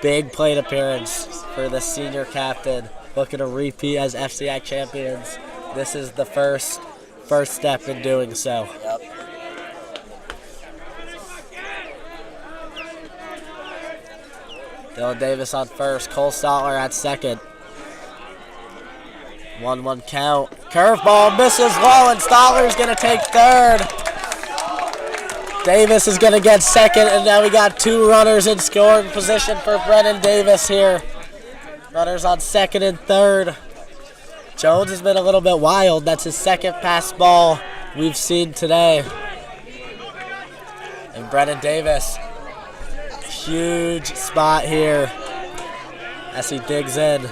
Big plate appearance for the senior captain, looking to repeat as FCI champions. This is the first step in doing so. Yep. Dylan Davis on first, Cole Stotler at second. 1-1 count. Curveball misses low, and Stotler's going to take third. Davis is going to get second, and now we got 2 runners in scoring position for Brennan Davis here. Runners on second and third. Jones has been a little bit wild. That's his second pass ball we've seen today. And Brennan Davis, huge spot here as he digs in. You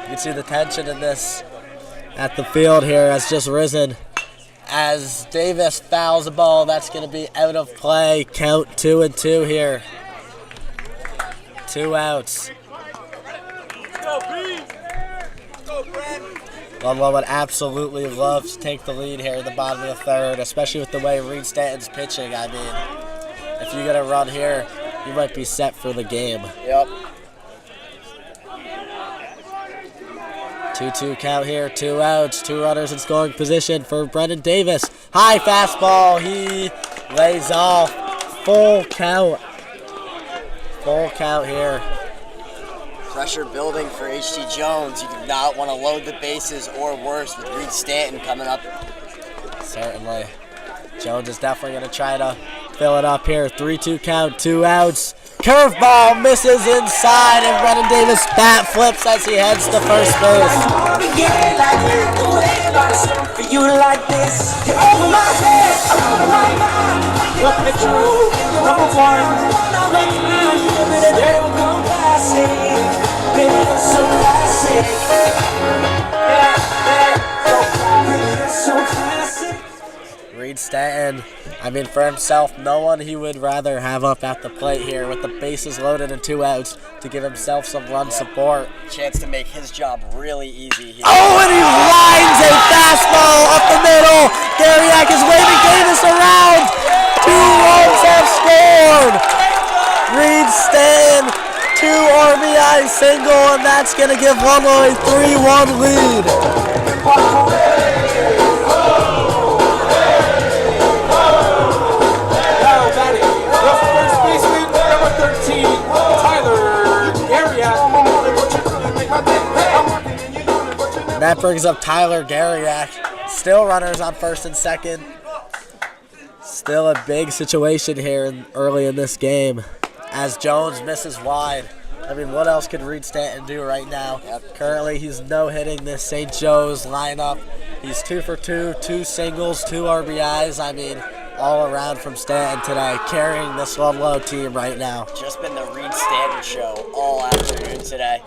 can see the tension in this at the field here has just risen. As Davis fouls the ball, that's going to be out of play. Count 2-2 here. 2 outs. Ludlowe would absolutely love to take the lead here in the bottom of the third, especially with the way Reed Stanton's pitching. I mean, if you get a run here, you might be set for the game. Yep. 2-2 count here, 2 outs, 2 runners in scoring position for Brennan Davis. High fastball, he lays off. Full count. Full count here. Pressure building for H.T. Jones. You do not want to load the bases or worse with Reed Stanton coming up. Certainly. Jones is definitely going to try to fill it up here. 3-2 count, 2 outs. Curveball misses inside, and Brennan Davis bat flips as he heads to first base. The pitcher, number 1. Reed Stanton, I mean, for himself, no one he would rather have up at the plate here with the bases loaded and 2 outs to give himself some run support. Chance to make his job really easy here. Oh, and he lines a fastball up the middle. Garriak is waving Davis around. 2 runs have scored. Reed Stanton, 2 RBI single, and that's going to give Ludlowe a 3-1 lead. That brings up Tyler Garriak. Still runners on first and second. Still a big situation here early in this game as Jones misses wide. I mean, what else could Reed Stanton do right now? Currently, he's no-hitting this St. Joe's lineup. He's 2 for 2, 2 singles, 2 RBIs. I mean, all around from Stanton today, carrying this Ludlowe team right now. Just been the Reed Stanton show all afternoon today.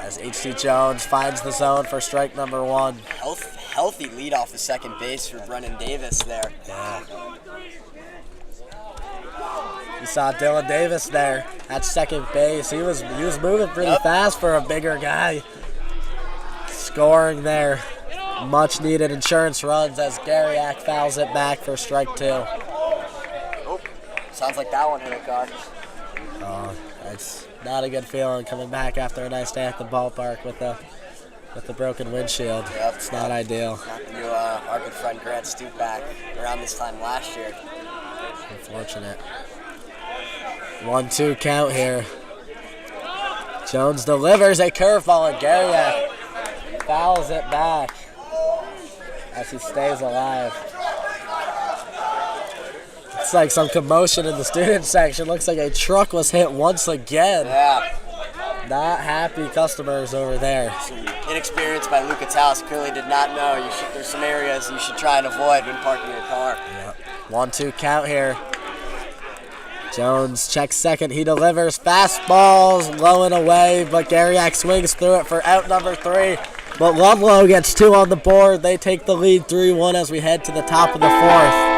As H.T. Jones finds the zone for strike number 1. Healthy lead off the second base for Brennan Davis there. Yeah. You saw Dylan Davis there at second base. He was moving pretty fast for a bigger guy. Scoring there. Much needed insurance runs as Garriak fouls it back for strike 2. Oh, sounds like that one hit a car. Oh, that's not a good feeling coming back after a nice day at the ballpark with the broken windshield. Yep. It's not ideal. Happened to our good friend Grant Stupak around this time last year. Unfortunate. 1-2 count here. Jones delivers a curveball, and Garriak fouls it back as he stays alive. It's like some commotion in the student section. Looks like a truck was hit once again. Yeah. Not happy customers over there. Inexperience by Luca Taus clearly did not know. There's some areas you should try and avoid when parking your car. Yep. 1-2 count here. Jones checks second. He delivers fastballs low and away, but Garriak swings through it for out number 3. But Ludlowe gets 2 on the board. They take the lead 3-1 as we head to the top of the 4th.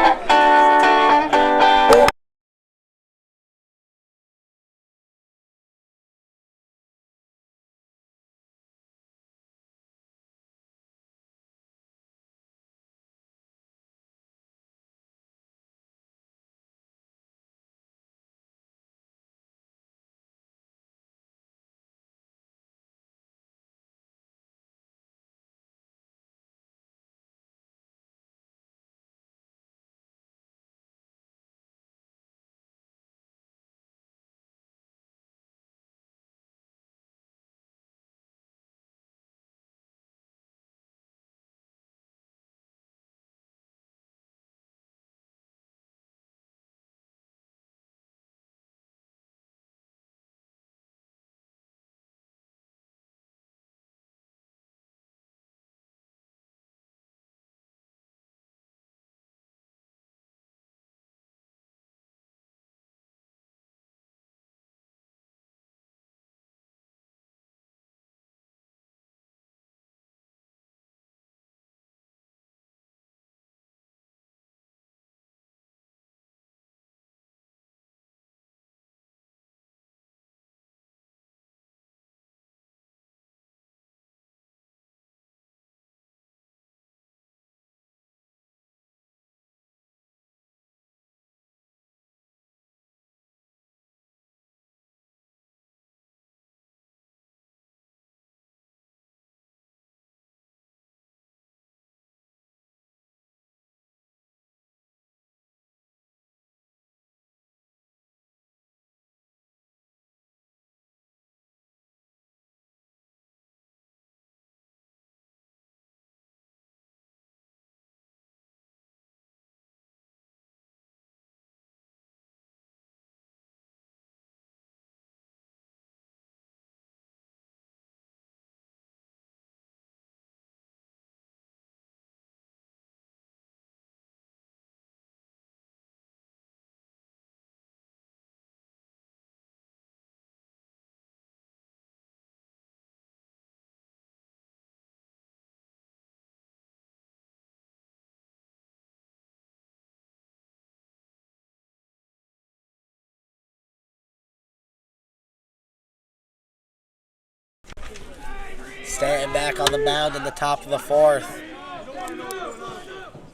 Stanton back on the mound in the top of the 4th.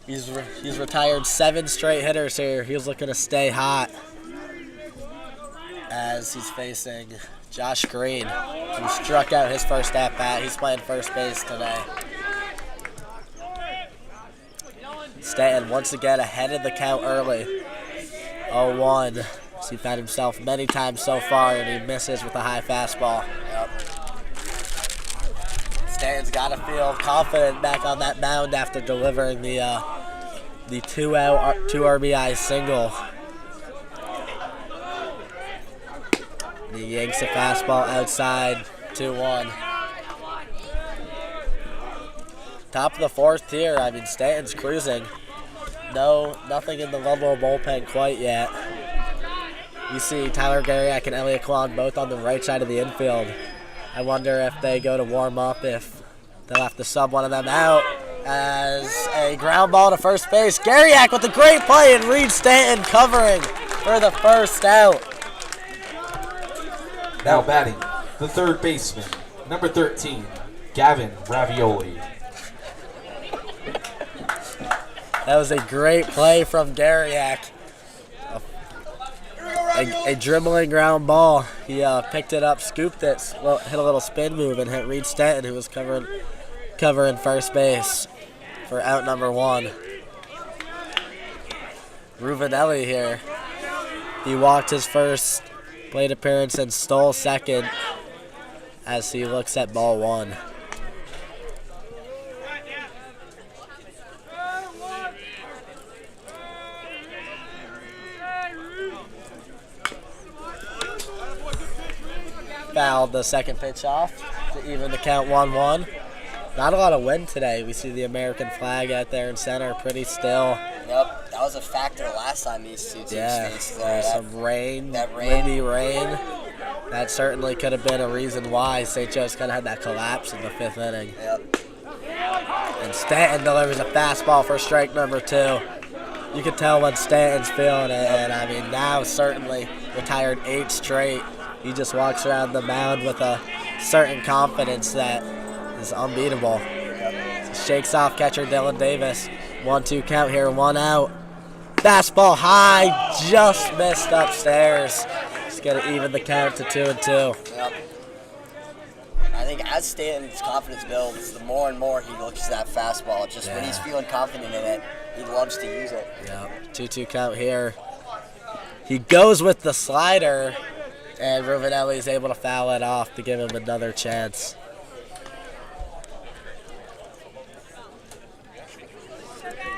He's retired 7 straight hitters here. He's looking to stay hot as he's facing Josh Green, who struck out his first at-bat. He's playing first base today. Stanton once again ahead of the count early. 0-1. He found himself many times so far, and he misses with a high fastball. Yep. Stanton's got to feel confident back on that mound after delivering the 2-out, 2 RBI single. He yanks a fastball outside, 2-1. Top of the 4th here. I mean, Stanton's cruising. Nothing in the Ludlowe bullpen quite yet. You see Tyler Garriak and Elliot Kwan both on the right side of the infield. I wonder if they go to warm up, if they'll have to sub one of them out. As a ground ball to first base, Garriak with a great play, and Reed Stanton covering for the first out. Now batting, the third baseman, number 13, Gavin Ravioli. That was a great play from Garriak. A dribbling ground ball. He picked it up, scooped it, hit a little spin move, and hit Reed Stanton, who was covering first base for out number 1. Ruvinelli here. He walked his first plate appearance and stole second. as he looks at ball one. Fouled the second pitch off to even the count 1-1. Not a lot of wind today. We see the American flag out there in center, pretty still. Yep, that was a factor last time these two teams faced. There's some rain, rain. windy rain. That certainly could have been a reason why St. Joe's kind of had that collapse in the fifth inning. Yep. And Stanton delivers a fastball for strike number 2. You can tell when Stanton's feeling it, and I mean now certainly retired 8 straight. He just walks around the mound with a certain confidence that is unbeatable. Shakes off catcher Dylan Davis. 1-2 count here, 1 out. Fastball high, just missed upstairs. Just gonna even the count to 2-2. Yep. I think as Stanton's confidence builds, the more and more he looks at that fastball. Just when he's feeling confident in it, he loves to use it. Yep. 2-2 count here. He goes with the slider, and Ruvinelli is able to foul it off to give him another chance.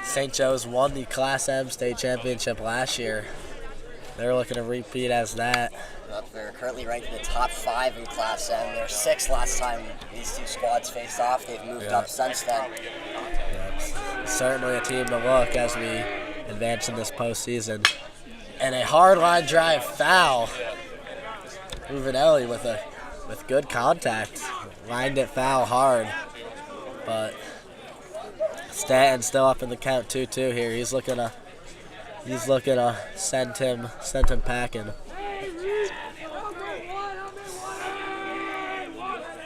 St. Joe's won the Class M state championship last year. They're looking to repeat as that. They're currently ranked in the top 5 in Class M. They're 6th last time these two squads faced off. They've moved up since then. Yep. Certainly a team to look as we advance in this postseason. And a hard line drive foul. Ruvinelli with good contact. Lined it foul hard. But Stanton still up in the count 2-2 here. He's looking to send him packing.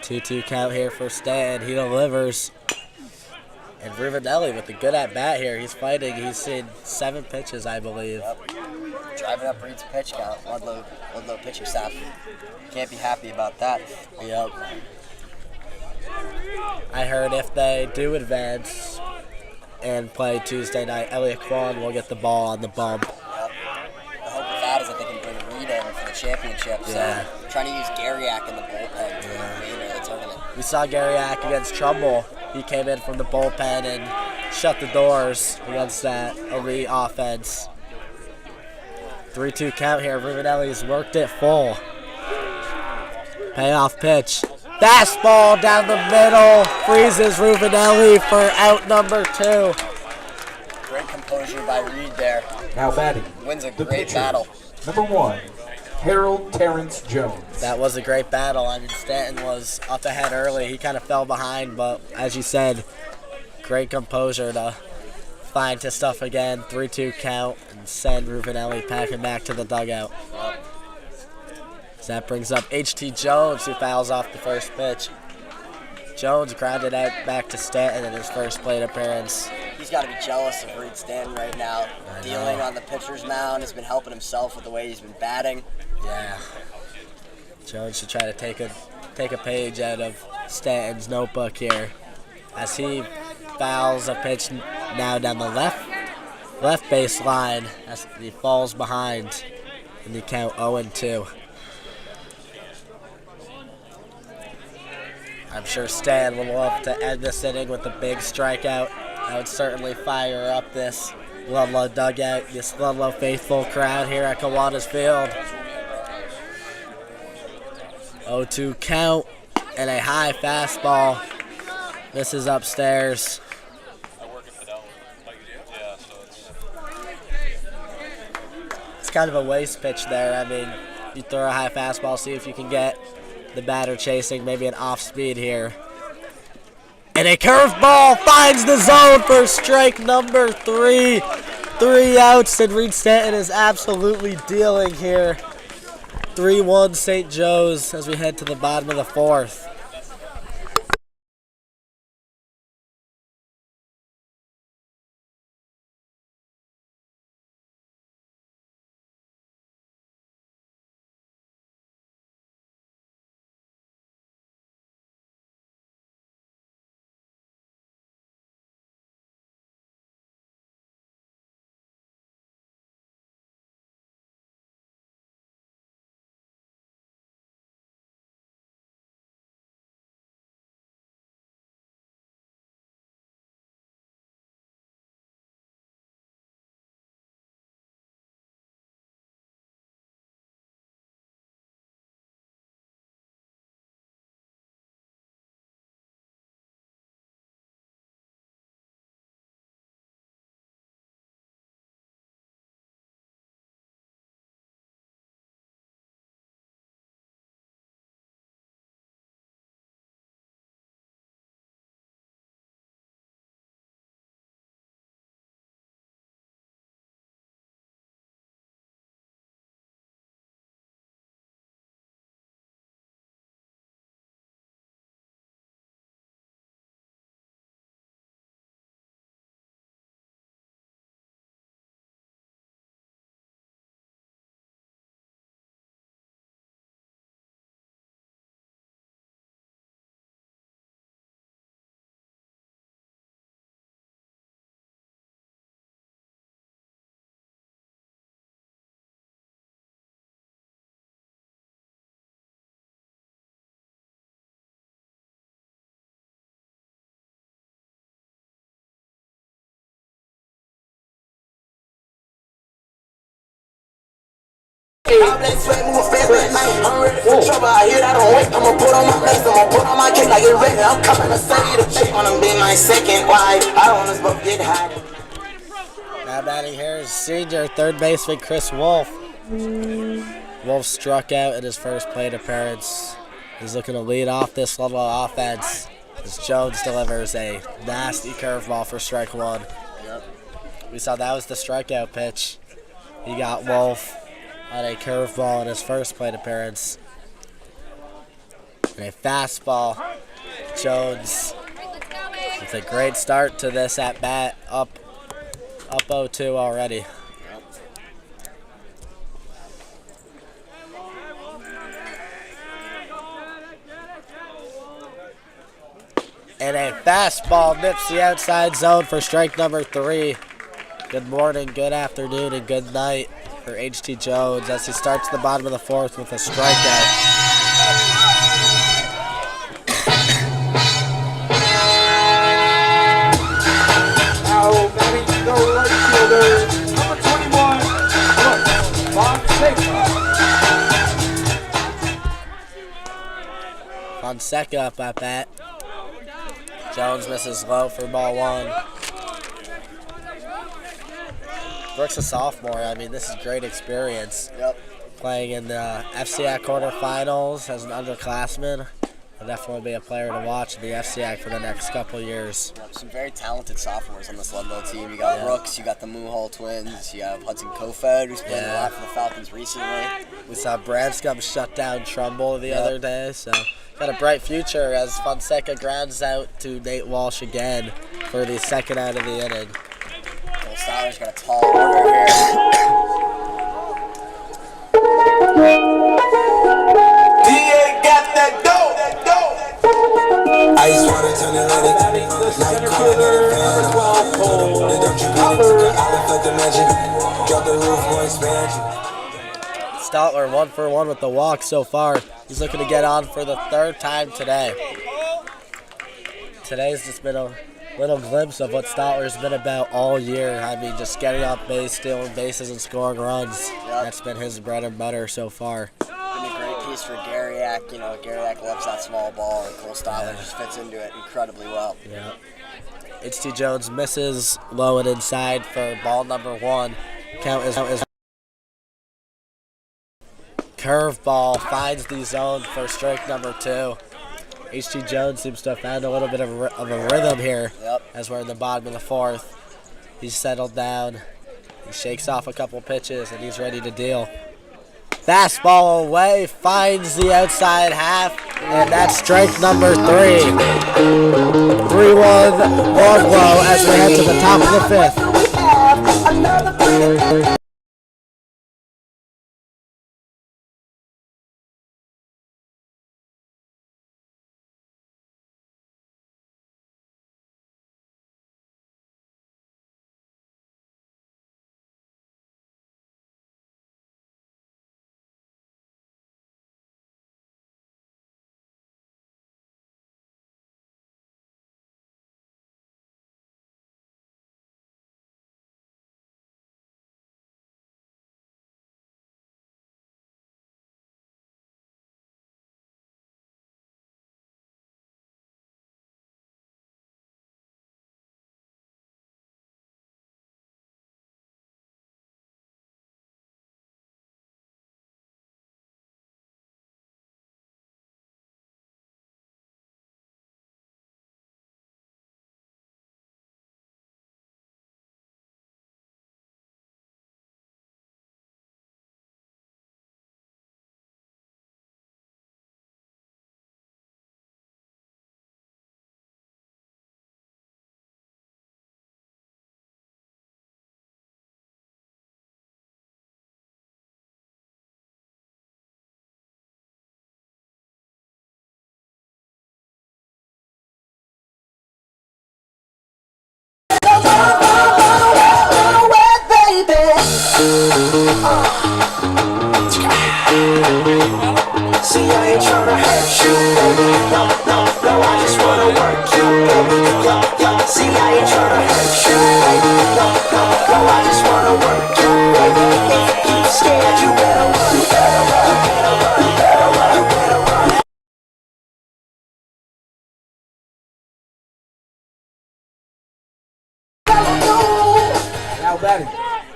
2-2 count here for Stanton. He delivers. And Ruvinelli with a good at bat here. He's fighting. He's seen 7 pitches, I believe. Yep. Driving up Reed's pitch count. Ludlowe pitching staff can't be happy about that. Yep. I heard if they do advance and play Tuesday night, Elliot Kwan will get the ball on the bump. Yep. The hope of that is that they can bring Reed in for the championship. Yeah. So trying to use Garriak in the bullpen to the tournament. We saw Garriak against Trumbull. He came in from the bullpen and shut the doors against that elite offense. 3-2 count here. Ruvinelli's worked it full. Payoff pitch. Fastball down the middle. Freezes Ruvinelli for out number 2. Great composure by Reed there. Now batting. Wins a the great pitcher, battle. Number 1, Harold Terrence Jones. That was a great battle. I mean, Stanton was up ahead early. He kind of fell behind, but as you said, great composure to find his stuff again. 3-2 count and send Ruvinelli packing back to the dugout. So that brings up H.T. Jones, who fouls off the first pitch. Jones grounded out back to Stanton in his first plate appearance. He's got to be jealous of Reed Stanton right now. Dealing on the pitcher's mound, has been helping himself with the way he's been batting. Yeah. Jones should try to take a page out of Stanton's notebook here as he fouls a pitch now down the left baseline as he falls behind in the count 0-2. I'm sure Stan would love to end this inning with a big strikeout. That would certainly fire up this Ludlowe dugout, this Ludlowe faithful crowd here at Kiwanis Field. 0-2 count and a high fastball. This is upstairs. It's kind of a waste pitch there. I mean, you throw a high fastball, see if you can get the batter chasing, maybe an off speed here. And a curveball finds the zone for strike number 3. 3 outs, and Reed Stanton is absolutely dealing here. 3-1 St. Joe's as we head to the bottom of the 4th. Trouble, I hear that on weight. I'ma put on my face, I'ma put on my cake like it ready. I'm coming to save you the chick when I'm being my second wife. I don't wanna both get high. Now batting here is senior third baseman Chris Wolf. Wolf struck out in his first plate appearance. He's looking to lead off this Ludlowe offense as Jones delivers a nasty curveball for strike one. Yep. We saw that was the strikeout pitch. He got Wolf on a curveball in his first plate appearance. And a fastball. Jones with a great start to this at bat, up 0-2 already. And a fastball nips the outside zone for strike number 3. Good morning, good afternoon, and good night for H.T. Jones as he starts the bottom of the fourth with a strikeout. Now, batting the right fielder, number 21, Fonseca up at bat. Jones misses low for ball one. Brooks a sophomore. I mean, this is great experience. Yep. Playing in the FCIAC quarterfinals as an underclassman. He'll definitely be a player to watch in the FCIAC for the next couple of years. Yep. Some very talented sophomores on this Ludlowe team. You got Brooks, you got the Moohall twins, you have Hudson Kofed, who's playing a lot for the Falcons recently. We saw Branscombe shut down Trumbull the other day, so got a bright future as Fonseca grounds out to Nate Walsh again for the second out of the inning. Cole Stowler's got a tall order here. DA got that dough. Ice water turn Atlantic. Night calling on the fan. The dump you beat it. The olive like the magic. Drop the roof, more expansion. Stotler 1 for 1 with the walk so far. He's looking to get on for the third time today. Today's just been a little glimpse of what Stotler's been about all year. I mean, just getting up base, stealing bases, and scoring runs. That's been his bread and butter so far. Been a great piece for Garriack. You know, Garriack loves that small ball, and Cole Stowler just fits into it incredibly well. Yeah. H.T. Jones misses low and inside for ball number 1. Count is curveball finds the zone for strike number 2. H.T. Jones seems to have found a little bit of a rhythm here as we're in the bottom of the fourth. He's settled down. He shakes off a couple pitches, and he's ready to deal. Fastball away, finds the outside half, and that's strike number 3. 3-1 Ludlowe as we head to the top of the 5th.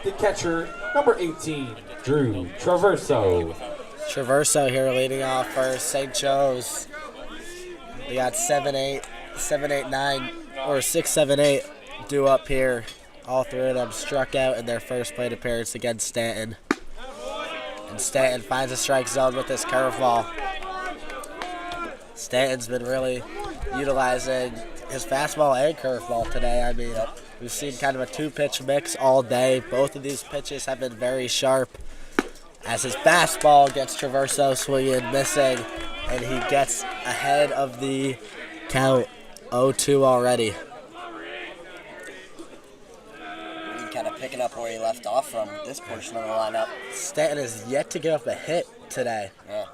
the catcher, number 18, Drew Traverso. Traverso here leading off for St. Joe's. They got 7-8, 7-8-9, or 6-7-8 due up here. All three of them struck out in their first plate appearance against Stanton. And Stanton finds a strike zone with this curveball. Stanton's been really utilizing his fastball and curveball today. I mean, we've seen kind of a two-pitch mix all day. Both of these pitches have been very sharp. As his fastball gets Traverso swinging, missing, and he gets ahead of the count, 0-2 already. Kind of picking up where he left off from this portion of the lineup. Stanton has yet to give up a hit today. Yeah.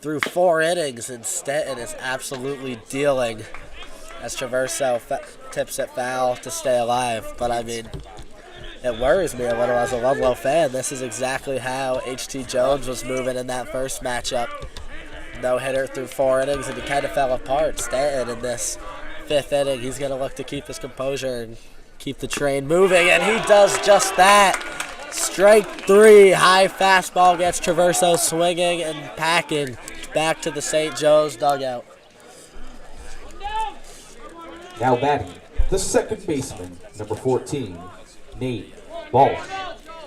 Through 4 innings, and Stanton is absolutely dealing as Traverso tips it foul to stay alive. But I mean, it worries me a little as a Ludlowe fan. This is exactly how H.T. Jones was moving in that first matchup. No hitter through 4 innings, and he kind of fell apart. Stanton in this 5th inning, he's going to look to keep his composure and keep the train moving, and he does just that. Strike 3, high fastball gets Traverso swinging and packing back to the St. Joe's dugout. Now batting, the second baseman, number 14, Nate Walsh.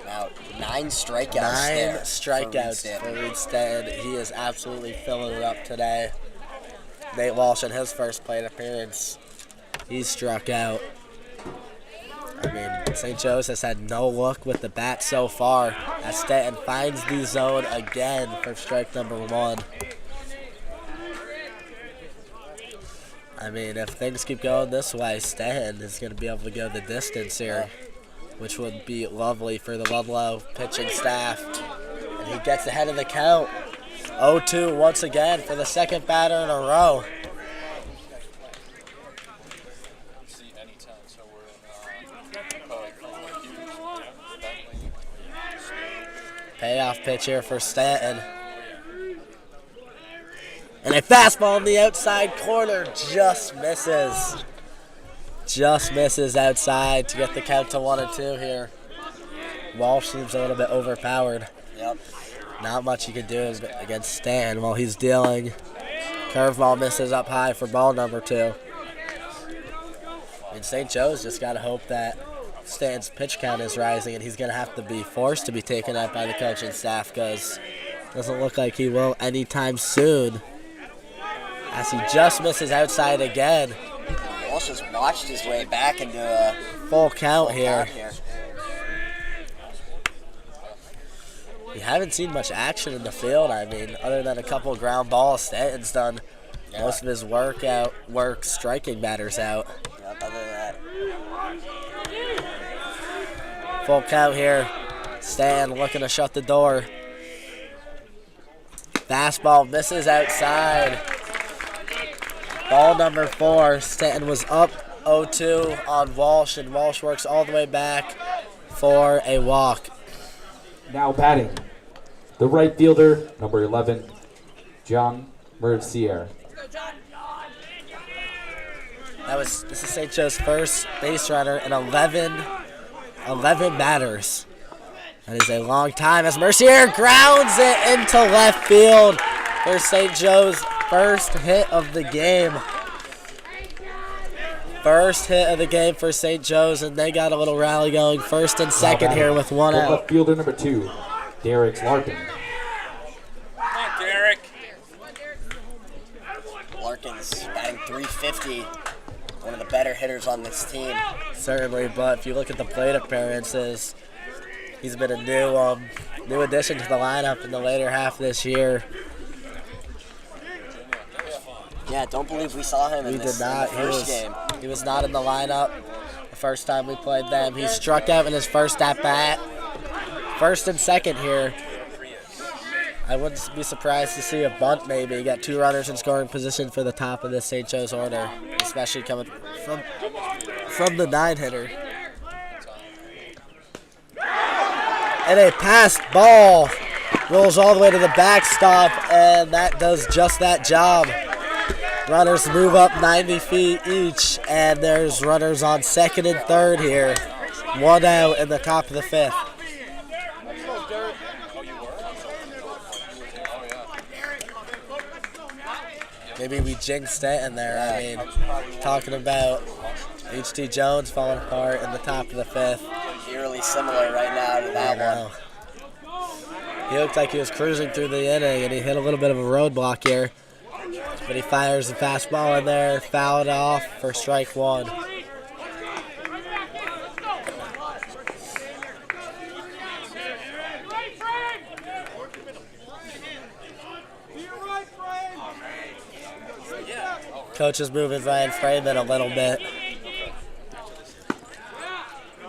Now 9 strikeouts 9 there strikeouts for Reed Stanton. He is absolutely filling it up today. Nate Walsh in his first plate appearance, he struck out. I mean, St. Joe's has had no luck with the bat so far as Stanton finds the zone again for strike number 1. I mean, if things keep going this way, Stanton is going to be able to go the distance here, which would be lovely for the Ludlowe pitching staff. And he gets ahead of the count. 0-2 once again for the second batter in a row. Payoff pitch here for Stanton. And a fastball in the outside corner just misses. Just misses outside to get the count to 1-2 here. Walsh seems a little bit overpowered. Yep. Not much you can do against Stanton while he's dealing. Curveball misses up high for ball number 2. And St. Joe's just got to hope that Stanton's pitch count is rising, and he's going to have to be forced to be taken out by the coaching staff because it doesn't look like he will anytime soon, as he just misses outside again. Walsh just watched his way back into a Full count here. We haven't seen much action in the field. I mean, other than a couple of ground balls, Stanton's done most of his work striking batters out. Yep, other than that. Full count here. Stan looking to shut the door. Fastball misses outside. Ball number 4. Stanton was up 0-2 on Walsh, and Walsh works all the way back for a walk. Now batting, the right fielder, number 11, John Mercier. This is St. Joe's first base runner in 11 batters. That is a long time as Mercier grounds it into left field for St. Joe's first hit of the game. First hit of the game for St. Joe's, and they got a little rally going. First and second here with 1 out. Left fielder number 2, Derek Larkin. Come on, Derek. Larkin's batting .350. One of the better hitters on this team. Certainly, but if you look at the plate appearances, he's been a new addition to the lineup in the later half of this year. Yeah, don't believe we saw him in the first game. He was not in the lineup the first time we played them. He struck out in his first at-bat. First and second here. I wouldn't be surprised to see a bunt maybe. Got 2 runners in scoring position for the top of this St. Joe's order, especially coming from the 9-hitter. And a passed ball rolls all the way to the backstop, and that does just that job. Runners move up 90 feet each, and there's runners on second and third here. 1 out in the top of the 5th. Maybe we jinxed it in there. I mean, talking about H.T. Jones falling apart in the top of the 5th. Eerily similar right now to that one. He looked like he was cruising through the inning, and he hit a little bit of a roadblock here. But he fires the fastball in there, fouled off for strike 1. Coach is moving Ryan Freeman a little bit.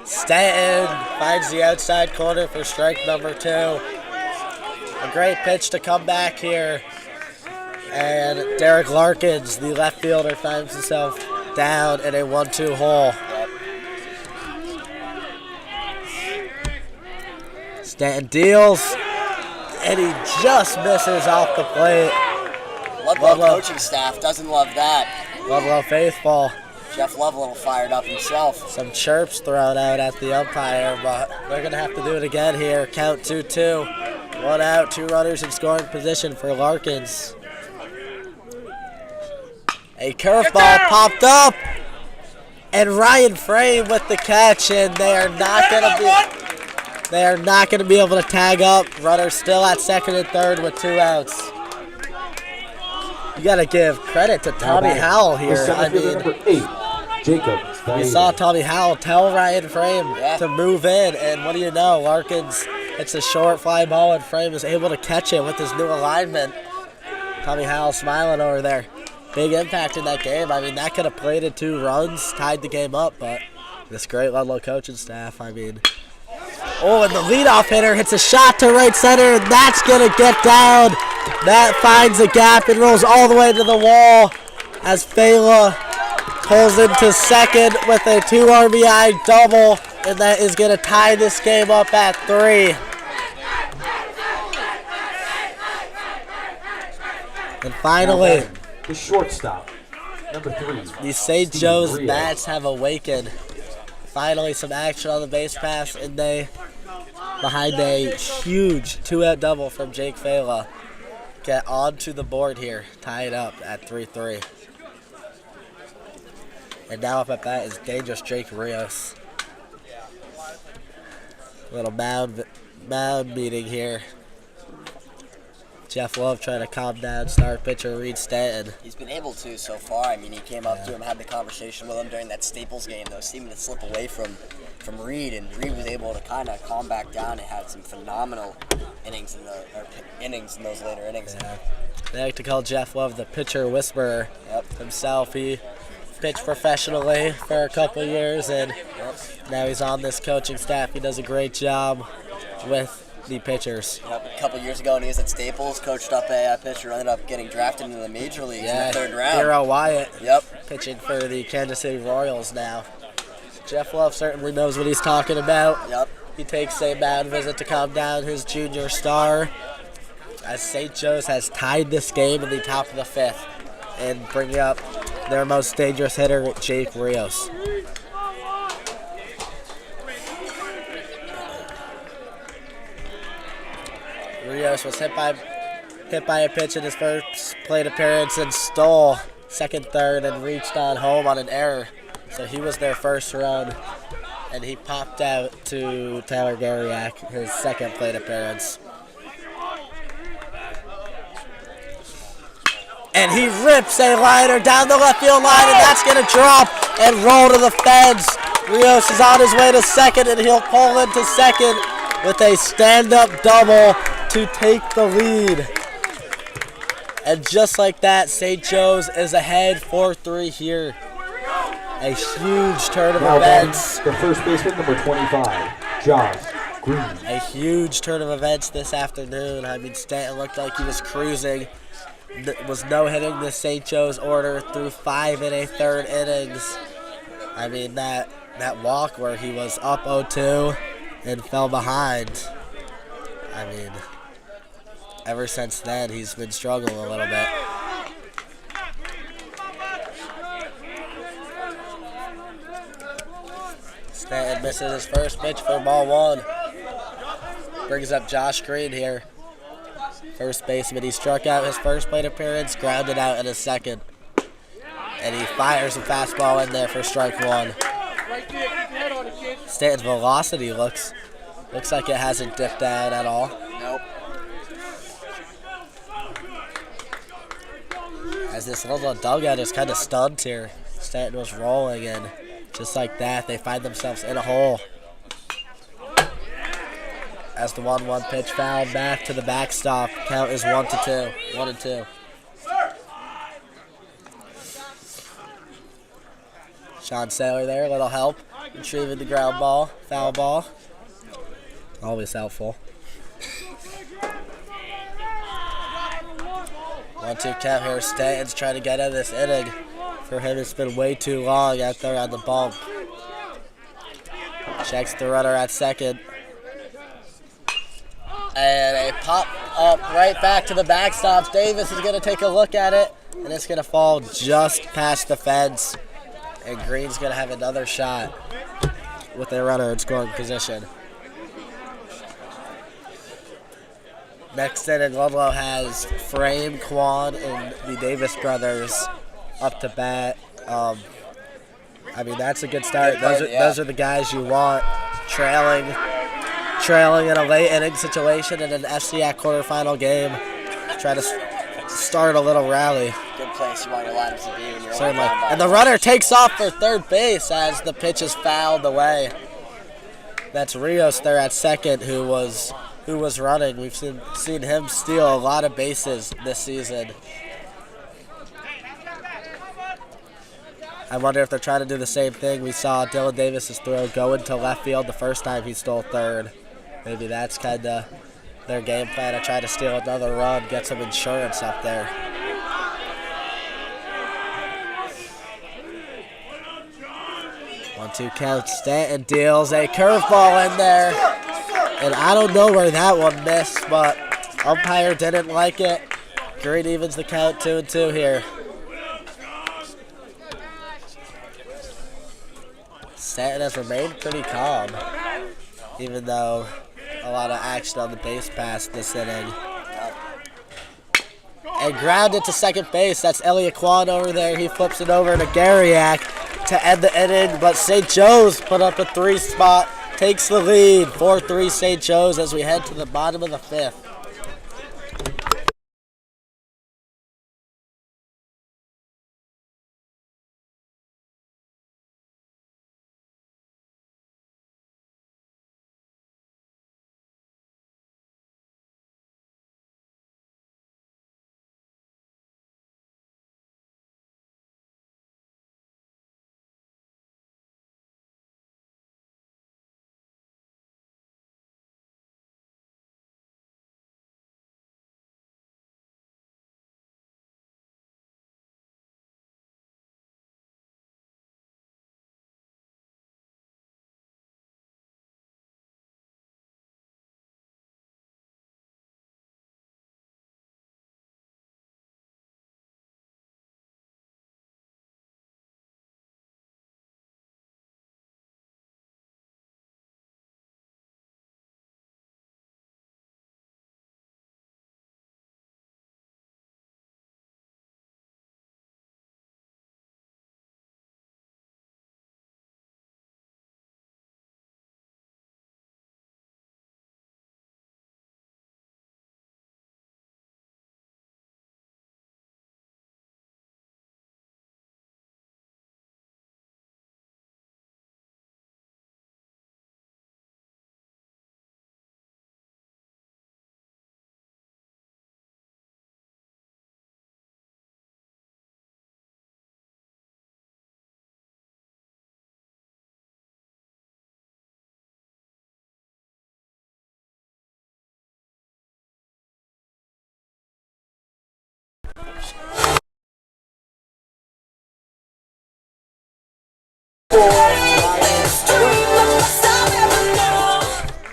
Stanton finds the outside corner for strike number 2. A great pitch to come back here. And Derek Larkins, the left fielder, finds himself down in a 1-2 hole. Stanton deals, and he just misses off the plate. Ludlowe coaching staff doesn't love that. Ludlowe faithful. Jeff Love a little fired up himself. Some chirps thrown out at the umpire, but they're going to have to do it again here. Count 2-2. 1 out, 2 runners in scoring position for Larkins. A curveball popped up, and Ryan Frame with the catch, and they are not going to be able to tag up. Runners still at second and third with 2 outs. You got to give credit to Tommy Howell here. I mean, number 8, Jacob. we saw Tommy Howell tell Ryan Frame to move in, and what do you know? Larkins hits a short fly ball, and Frame is able to catch it with his new alignment. Tommy Howell smiling over there. Big impact in that game. I mean, that could have plated 2 runs, tied the game up, but this great Ludlowe coaching staff, I mean. Oh, and the leadoff hitter hits a shot to right center, and that's going to get down. That finds a gap and rolls all the way to the wall as Fela pulls into second with a 2 RBI double, and that is going to tie this game up at 3. And finally, the shortstop, number 3. the St. Joe's bats have awakened. Finally, some action on the base pass, and they, behind a huge 2-out double from Jake Fela, get onto the board here, tie it up at 3-3. And now up at bat is dangerous Jake Rios. Little mound meeting here. Jeff Love trying to calm down star pitcher Reed Stanton. He's been able to so far. I mean, he came up to him, had the conversation with him during that Staples game, though, seeming to slip away from Reed, and Reed was able to kind of calm back down and had some phenomenal innings in those later innings. Yeah. They like to call Jeff Love the pitcher whisperer himself. He pitched professionally for a couple years, and now he's on this coaching staff. He does a great job with the pitchers. A couple years ago when he was at Staples, coached up a pitcher, ended up getting drafted into the major leagues in the 3rd round. Hero Wyatt pitching for the Kansas City Royals now. Jeff Love certainly knows what he's talking about. He takes a mound visit to calm down his junior star as St. Joe's has tied this game in the top of the 5th and bringing up their most dangerous hitter, Jake Rios. Rios was hit by a pitch in his first plate appearance and stole second, third, and reached on home on an error. So he was their first run, and he popped out to Tyler Gariak, his second plate appearance. And he rips a liner down the left field line, and that's going to drop and roll to the fence. Rios is on his way to second, and he'll pull into second with a stand-up double to take the lead. And just like that, St. Joe's is ahead 4-3 here. A huge turn of events. The first baseman, number 25, Josh Green. A huge turn of events this afternoon. I mean, Stanton looked like he was cruising. Was no-hitting the St. Joe's order through 5 1/3 innings. I mean, that walk where he was up 0-2 and fell behind. I mean, ever since then, he's been struggling a little bit. Stanton misses his first pitch for ball 1. Brings up Josh Green here. First baseman. He struck out his first plate appearance, grounded out in his second. And he fires a fastball in there for strike 1. Stanton's velocity looks like it hasn't dipped down at all. Nope. As this little dugout is kind of stunned here. Stanton was rolling, and just like that, they find themselves in a hole. As the 1-1 pitch fouled back to the backstop, count is 1-2. 1-2. Sean Saylor there, a little help, retrieving the ground ball, foul ball. Always helpful. 1-2 count here. Stanton's trying to get out of this inning. For him, it's been way too long out there on the bump. Checks the runner at second. And a pop up right back to the backstop. Davis is going to take a look at it, and it's going to fall just past the fence. And Green's going to have another shot with a runner in scoring position. Next inning, Ludlowe has Frame, Quan, and the Davis brothers up to bat. I mean, that's a good start. Those are the guys you want trailing in a late inning situation in an FCIacs quarterfinal game. Try to start a little rally. Good place you want your lineups to be when you're Certainly. And the runner takes off for third base as the pitch is fouled away. That's Rios there at second who was running. We've seen him steal a lot of bases this season. I wonder if they're trying to do the same thing. We saw Dylan Davis's throw go into left field the first time he stole third. Maybe that's kind of their game plan, to try to steal another run, get some insurance up there. One-two count. Stanton deals a curveball in there. And I don't know where that one missed, but umpire didn't like it. Green evens the count 2-2 here. Stanton has remained pretty calm, even though a lot of action on the base pass this inning. And grounded to second base. That's Elliot Quan over there. He flips it over to Garriak to end the inning, but St. Joe's put up a 3 spot. Takes the lead, 4-3 St. Joe's as we head to the bottom of the 5th.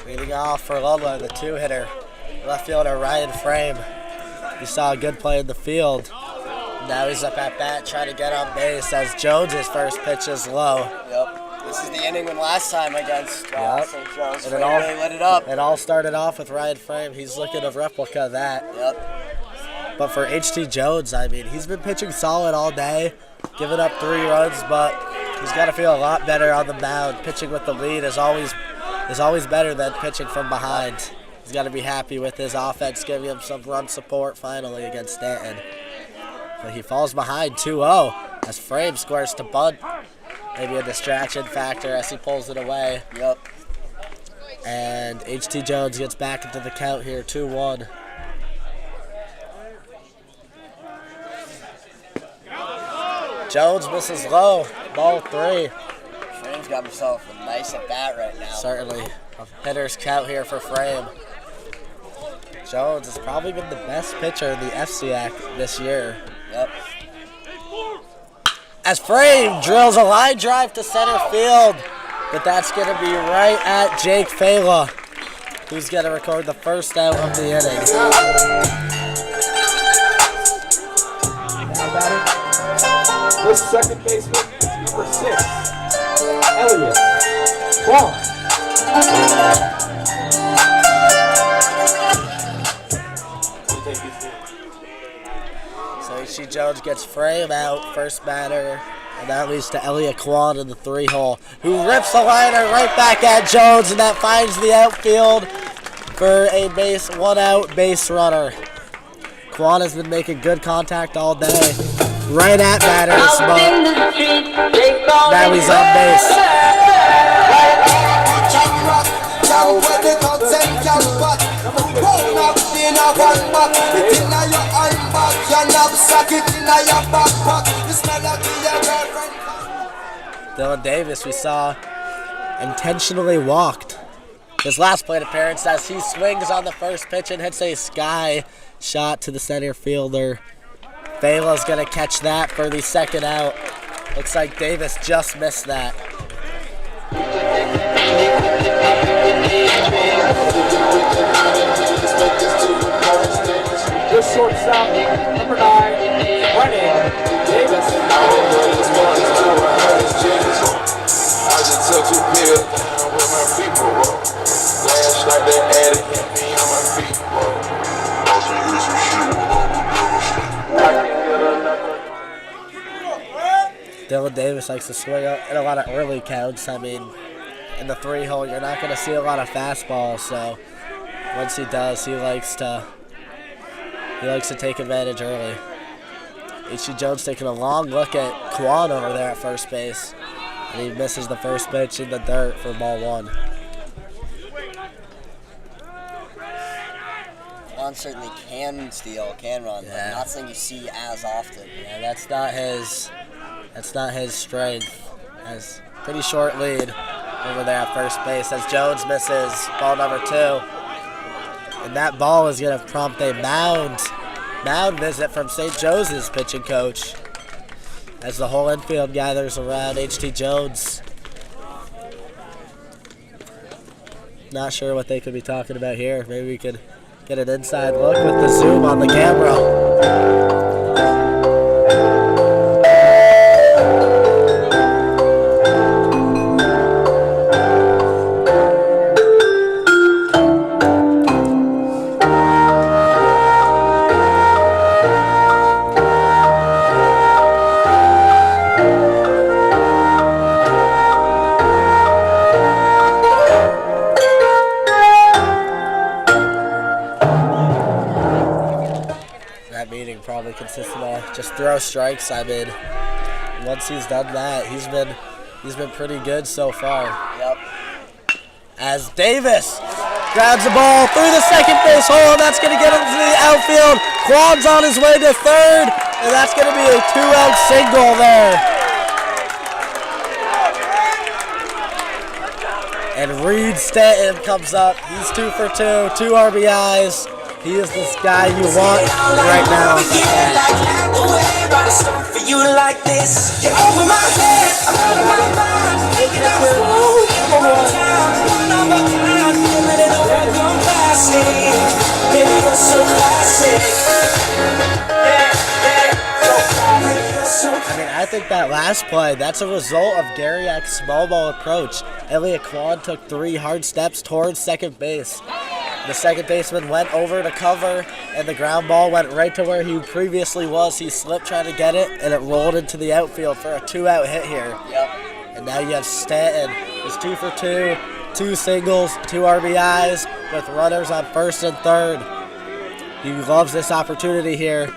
Leading off for Ludlowe, the 2-hitter, left fielder Ryan Frame. You saw a good play in the field. Now he's up at bat trying to get on base as Jones's first pitch is low. Yep. This is the inning when last time against St. Joe's. And Frame really lit it up. It all started off with Ryan Frame. He's looking to replica that. Yep. But for H.T. Jones, I mean, he's been pitching solid all day, giving up 3 runs, but he's got to feel a lot better on the mound. Pitching with the lead is always better than pitching from behind. He's got to be happy with his offense, giving him some run support finally against Stanton. But he falls behind 2-0 as Frame scores to bunt. Maybe a distraction factor as he pulls it away. Yep. And H.T. Jones gets back into the count here, 2-1. Jones misses low, ball 3. Frame's got himself a nice at bat right now. Certainly a hitter's count here for Frame. Jones has probably been the best pitcher in the FCIacs this year. Yep. As Frame drills a line drive to center field, but that's going to be right at Jake Fela, who's going to record the first out of the inning. Now batting, this second baseman, number 6, Elliott Kwon. So H.T. Jones gets Frame out, first batter, and that leads to Elliott Kwon in the 3-hole, who rips the liner right back at Jones, and that finds the outfield for a 1-out base runner. Kwon has been making good contact all day, right at batters, but now he's on base. Dylan Davis, we saw, intentionally walked his last plate appearance as he swings on the first pitch and hits a sky shot to the center fielder. Fela's going to catch that for the second out. Looks like Davis just missed that. This shortstop, number 9, running, Davis. I just took 2 pills down with my people. Last night they added hit me on my feet. I can hear some shit Dylan Davis likes to swing in a lot of early counts. I mean, in the 3-hole, you're not going to see a lot of fastballs, so once he does, he likes to take advantage early. H.T. Jones taking a long look at Kwon over there at first base, and he misses the first pitch in the dirt for ball 1. Kwon certainly can steal, can run, Yeah. but not something you see as often. Yeah, that's not his strength. Has pretty short lead over there at first base as Jones misses ball number 2. And that ball is going to prompt a mound visit from St. Joseph's pitching coach as the whole infield gathers around H.T. Jones. Not sure what they could be talking about here. Maybe we could get an inside look with the zoom on the camera. Probably consistent of just throw strikes. I mean, once he's done that, he's been pretty good so far. Yep. As Davis grabs the ball through the second base hole, and that's going to get him to the outfield. Kwon's on his way to third, and that's going to be a 2-out single there. And Reed Stanton comes up. He's 2 for 2, 2 RBIs. He is this guy you want right now. For you like this, you're over my head, I'm out of my mind. Making up food, one more time, one of a kind, feeling it over, gone classic. Baby, you're so classic. Yeah, so classic. You're so I mean, I think that last play, that's a result of Garriak's small ball approach. Elliot Quan took 3 hard steps towards second base. The second baseman went over to cover, and the ground ball went right to where he previously was. He slipped trying to get it, and it rolled into the outfield for a 2-out hit here. Yep. And now you have Stanton. He's 2 for 2, 2 singles, 2 RBIs, with runners on first and third. He loves this opportunity here.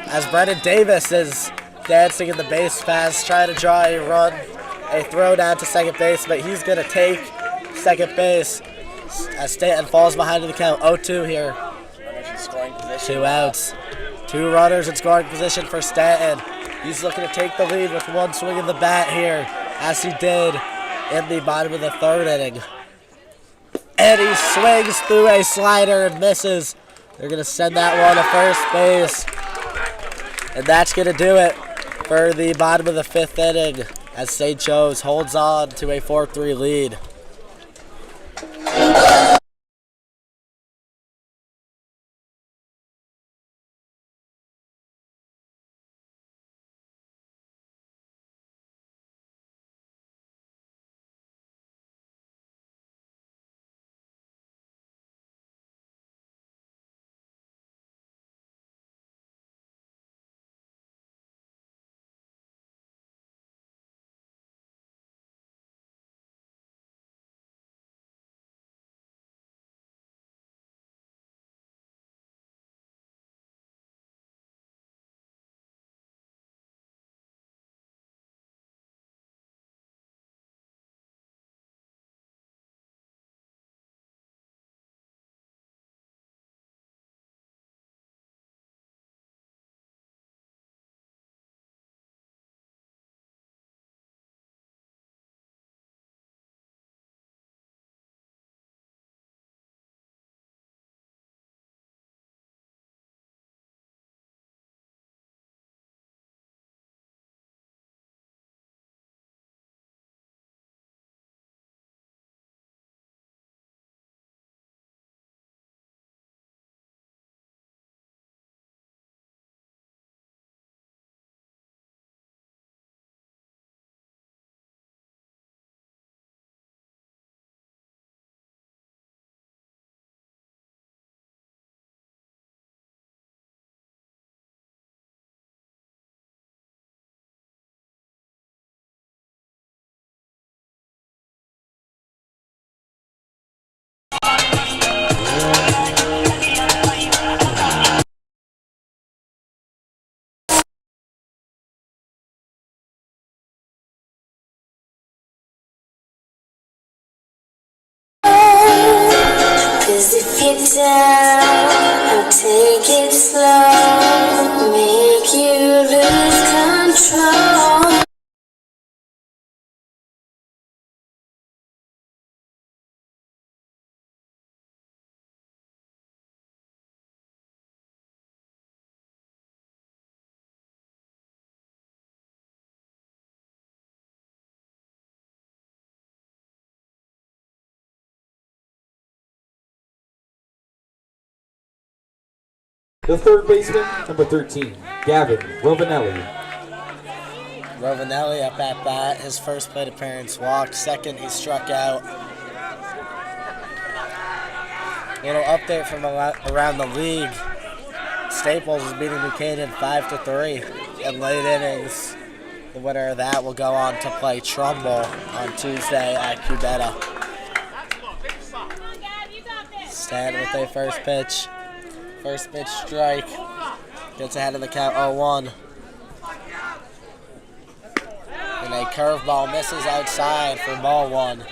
As Brennan Davis is dancing in the base paths, trying to draw a run, a throw down to second base, but he's going to take second base as Stanton falls behind in the count. 0-2 here. Runners in scoring position. 2 outs. 2 runners in scoring position for Stanton. He's looking to take the lead with 1 swing of the bat here, as he did in the bottom of the 3rd inning. And he swings through a slider and misses. They're going to send that one to first base. And that's going to do it for the bottom of the 5th inning, as St. Joe's holds on to a 4-3 lead. Cause if you're down, I'll take it slow, make you lose control. The 3rd baseman, number 13, Gavin Rovinelli. Rovinelli up at bat. His first plate appearance walked. Second, he struck out. Little update from around the league. Staples is beating Buchanan 5-3 in late innings. The winner of that will go on to play Trumbull on Tuesday at Cubetta. Stanton with a first pitch. First pitch strike. Gets ahead of the count 0-1. And a curveball misses outside for ball 1.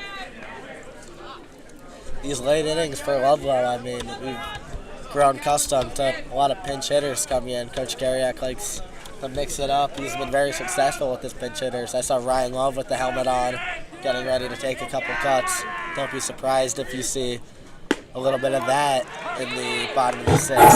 These late innings for Ludlowe, I mean, we've grown accustomed to a lot of pinch hitters coming in. Coach Garriak likes to mix it up. He's been very successful with his pinch hitters. I saw Ryan Love with the helmet on, getting ready to take a couple cuts. Don't be surprised if you see a little bit of that in the bottom of the 6th.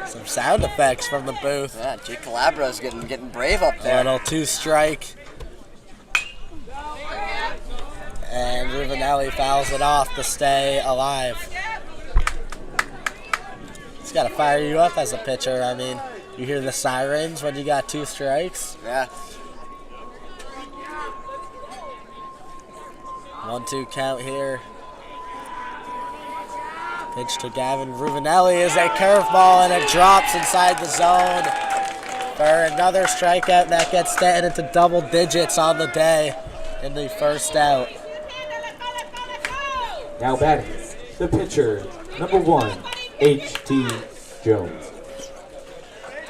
Some sound effects from the booth. Yeah, Jake Calabro's getting brave up there. Little 2-strike. And Rovinelli fouls it off to stay alive. It's got to fire you up as a pitcher. I mean, you hear the sirens when you got 2 strikes. Yeah. 1-2 count here. Pitch to Gavin Ruvinelli is a curveball, and it drops inside the zone for another strikeout, and that gets Stanton into double digits on the day in the first out. Now batting, the pitcher, number 1, H.T. Jones.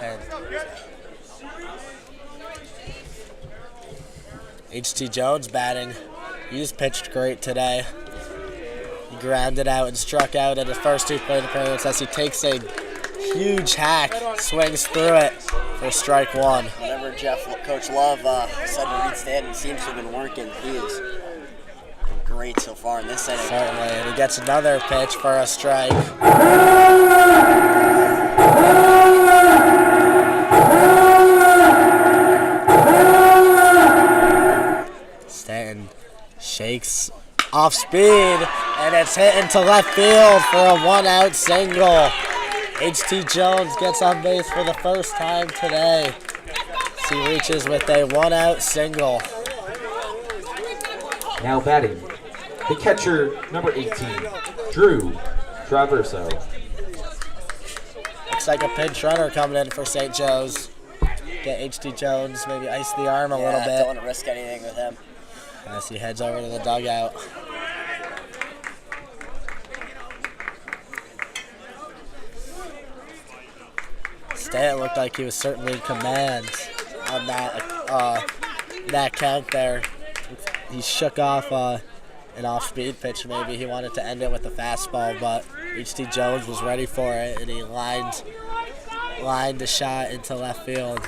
And H.T. Jones batting. He's pitched great today. He grounded out and struck out in his first 2 plate appearances as he takes a huge hack, swings through it for strike 1. Whenever Coach Love said to Reed Stanton seems to have been working, he is great so far in this inning. Certainly, and he gets another pitch for a strike. Stanton shakes off speed, and it's hit into left field for a 1-out single. H.T. Jones gets on base for the first time today. He reaches with a 1-out single. Now batting, the catcher, number 18, Drew Traverso. Looks like a pinch runner coming in for St. Joe's. Get H.T. Jones, maybe ice the arm a little bit. Don't want to risk anything with him. As he heads over to the dugout. Stanton looked like he was certainly in command on that count there. He shook off an off-speed pitch. Maybe he wanted to end it with a fastball, but H.T. Jones was ready for it, and he lined the shot into left field.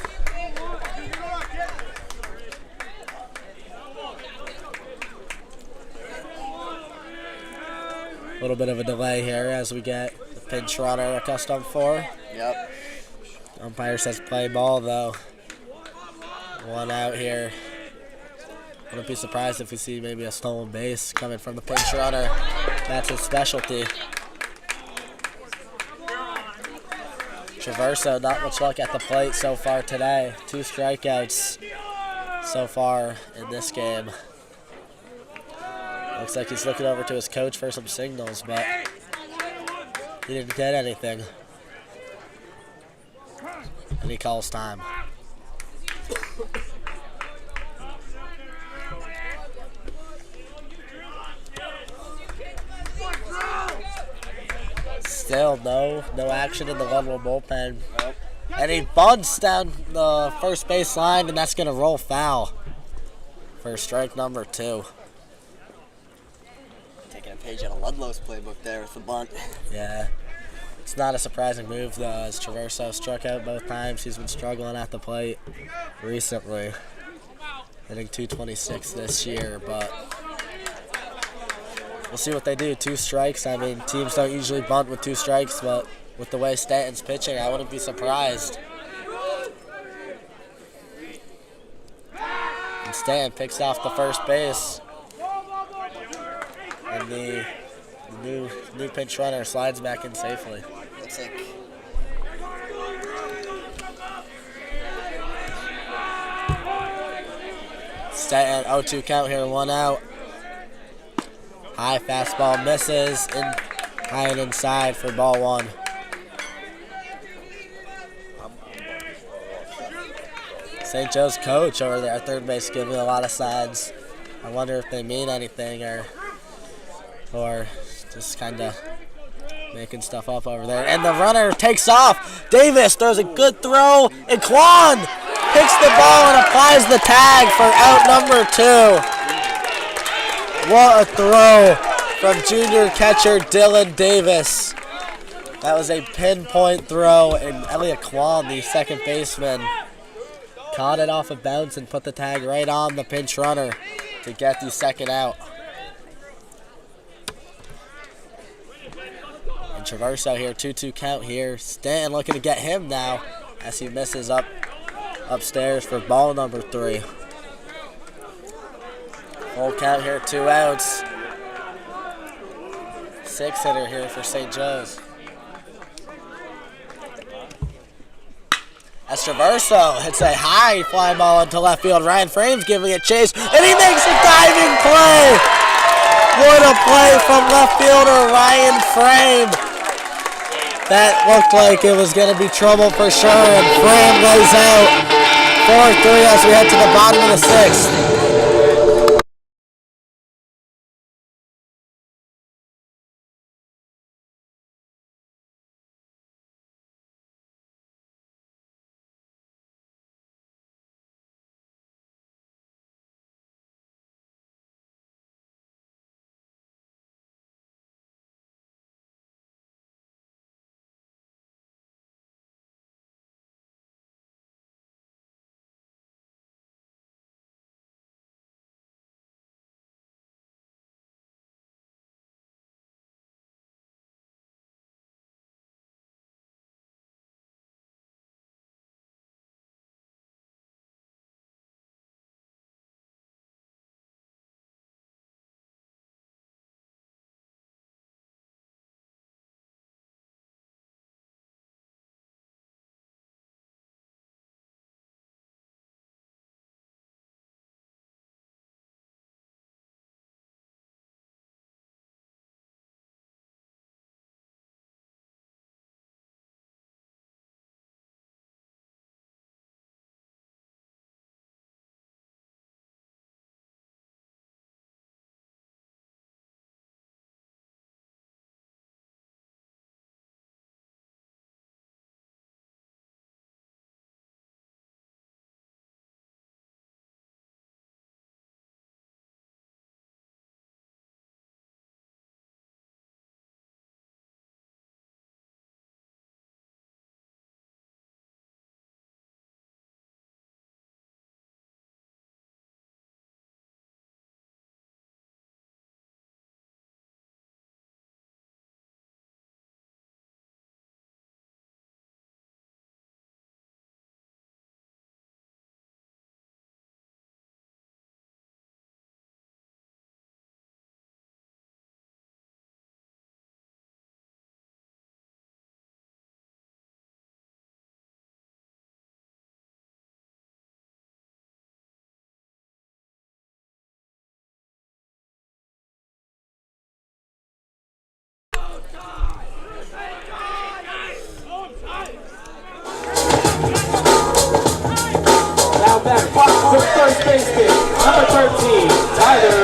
A little bit of a delay here as we get the pinch runner accustomed for. Yep. Umpire says play ball, though. 1 out here. Wouldn't be surprised if we see maybe a stolen base coming from the pinch runner. That's his specialty. Traverso, not much luck at the plate so far today. 2 strikeouts so far in this game. Looks like he's looking over to his coach for some signals, but he didn't get anything. And he calls time. Still no action in the Ludlowe bullpen. And he bunts down the first base line, and that's going to roll foul for strike number 2. Taking a page out of Ludlow's playbook there with the bunt. Yeah. It's not a surprising move, though, as Traverso struck out both times. He's been struggling at the plate recently, hitting .226 this year, but we'll see what they do. 2 strikes. I mean, teams don't usually bunt with 2 strikes, but with the way Stanton's pitching, I wouldn't be surprised. And Stanton picks off the first base, and the new pinch runner slides back in safely. Looks like Stanton 0-2 count here, 1 out. High fastball misses, high and inside for ball 1. St. Joe's coach over there at third base giving me a lot of signs. I wonder if they mean anything or just kind of making stuff up over there. And the runner takes off. Davis throws a good throw, and Kwan picks the ball and applies the tag for out number 2. What a throw from junior catcher Dylan Davis. That was a pinpoint throw, and Elliot Kwan, the second baseman, caught it off of bounce and put the tag right on the pinch runner to get the second out. And Traverso here, 2-2 count here. Stanton looking to get him now as he misses upstairs for ball number 3. Full count here, 2 outs. 6-hitter here for St. Joe's. As Traverso hits a high fly ball into left field. Ryan Frame's giving it chase, and he makes a diving play. What a play from left fielder Ryan Frame. That looked like it was going to be trouble for sure, and Frame lays out 4-3 as we head to the bottom of the 6th. Now back, to first baseman, number 13, Tyler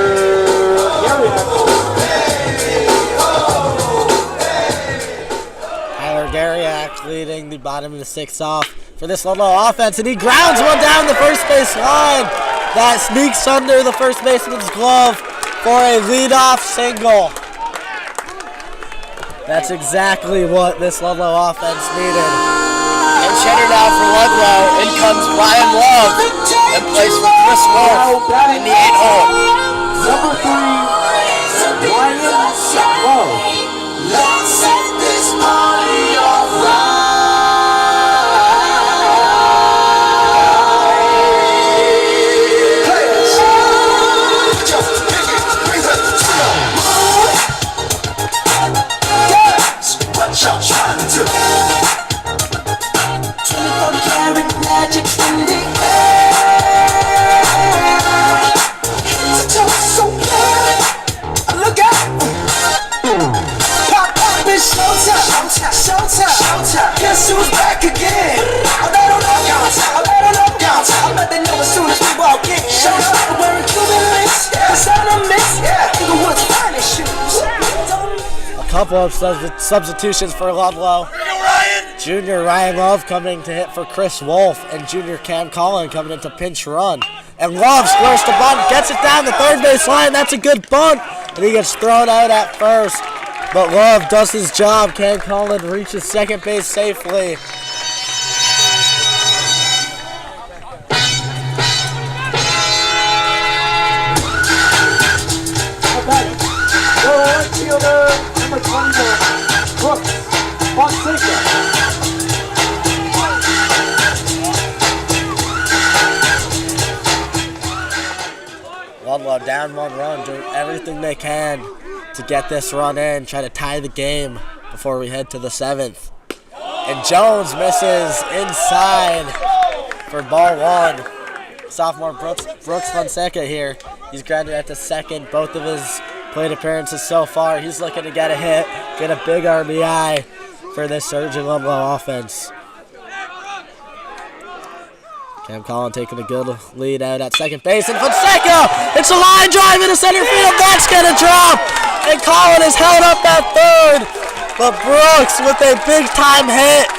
Garriak leading the bottom of the 6th off for this Ludlowe offense, and he grounds one down the first base line. That sneaks under the first baseman's glove for a leadoff single. That's exactly what this Ludlowe offense needed. And cheddar now for Ludlowe. In comes Ryan Love and plays for Chris Wolf in the 8-hole. Number 3, Ryan Love. Let's set this party alright. What y'all trying to do? 24-karat magic in the air. It's just so bad. Look out! Pop, it's showtime. Showtime. Guess who's back again? I let them know y'all. I let them know as soon as we walk in. Show up wearing Cuban links. Designer mix. Inglewood's finest shoes. A couple of substitutions for Ludlowe. Junior Ryan Love coming to hit for Chris Wolf, and junior Cam Collin coming in to pinch run. And Love squares the bunt, gets it down the third base line. That's a good bunt, and he gets thrown out at first. But Love does his job. Cam Collin reaches second base safely. Right fielder, number 21, Brooks Fonseca. Ludlowe down 1 run, doing everything they can to get this run in, try to tie the game before we head to the 7th. And Jones misses inside for ball one. Sophomore Brooks Fonseca here. He's grounded at the second. Both of his plate appearances so far. He's looking to get a hit, get a big RBI for this surging Ludlowe offense. Cam Collin taking a good lead out at second base. And Fonseca! It's a line drive into center field. That's going to drop. And Collin is held up at third. But Brooks with a big-time hit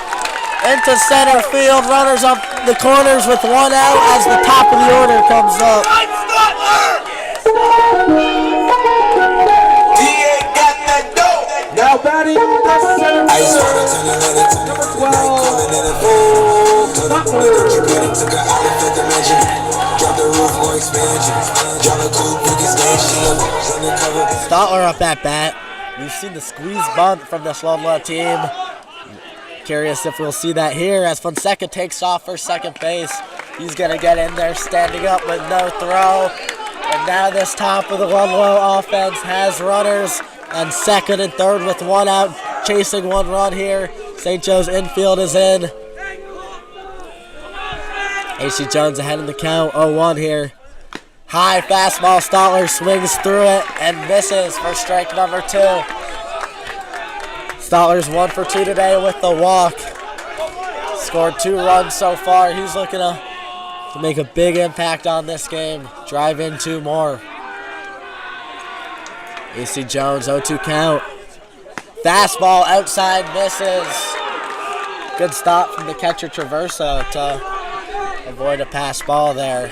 into center field. Runners up the corners with one out as the top of the order comes up. Now batting the center field, number 12, Stotler up at bat. We've seen the squeeze bunt from this Ludlowe team. Curious if we'll see that here as Fonseca takes off for second base. He's going to get in there standing up with no throw. And now this top of the Ludlowe offense has runners on second and third with one out, chasing one run here. St. Joe's infield is in. AC Jones ahead in the count, 0-1 here. High fastball, Stotler swings through it and misses for strike number 2. Stotler's 1 for 2 today with the walk. Scored 2 runs so far. He's looking to make a big impact on this game. Drive in 2 more. AC Jones, 0-2 count. Fastball outside, misses. Good stop from the catcher Traverso to avoid a pass ball there.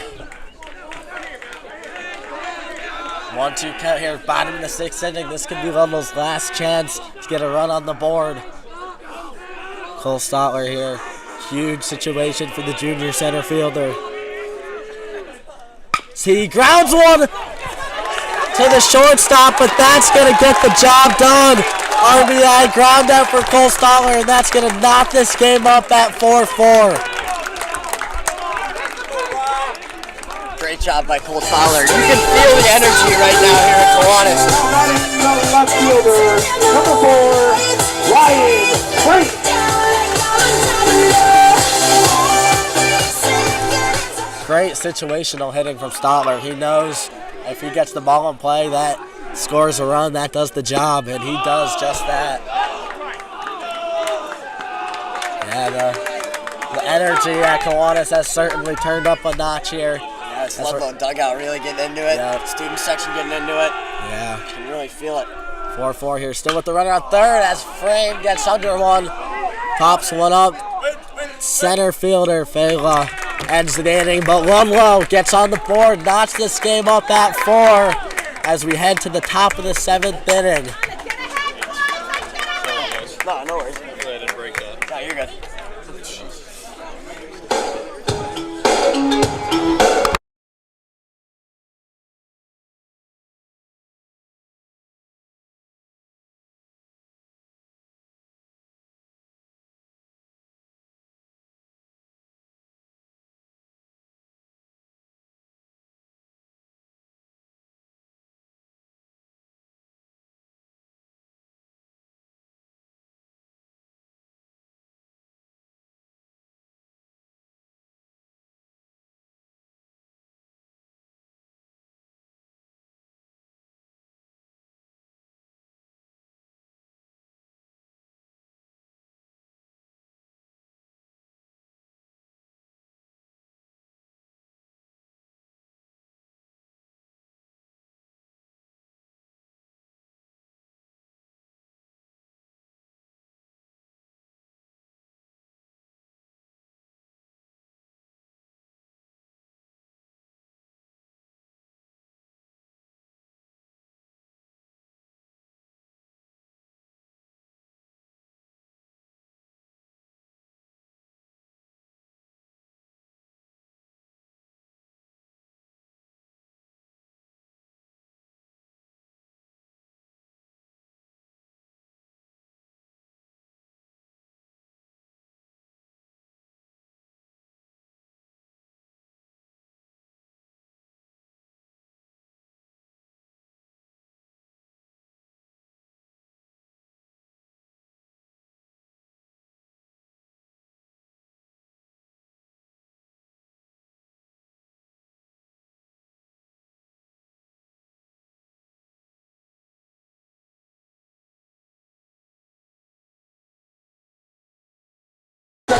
1-2 count here, bottom of the 6th inning. This could be Ludlowe's last chance to get a run on the board. Cole Stotler here. Huge situation for the junior center fielder. He grounds one to the shortstop, but that's going to get the job done. RBI ground out for Cole Stotler, and that's going to knock this game up at 4-4. Great job by Cole Stotler. You can feel the energy right now here at Kiwanis. the left fielder, number 4, Ryan Frank. Great situational hitting from Stotler. He knows if he gets the ball in play, that scores a run, that does the job, and he does just that. Yeah, the energy at Kiwanis has certainly turned up a notch here. Yeah, this Ludlowe dugout really getting into it. Yeah. Student section getting into it. Yeah. You can really feel it. 4-4 here, still with the runner on third as Frame gets under one. Pops one up. Center fielder Fela ends the inning, but Ludlowe gets on the board, knocks this game up at 4 as we head to the top of the 7th inning. No, no worries. I didn't break that. No, you're good.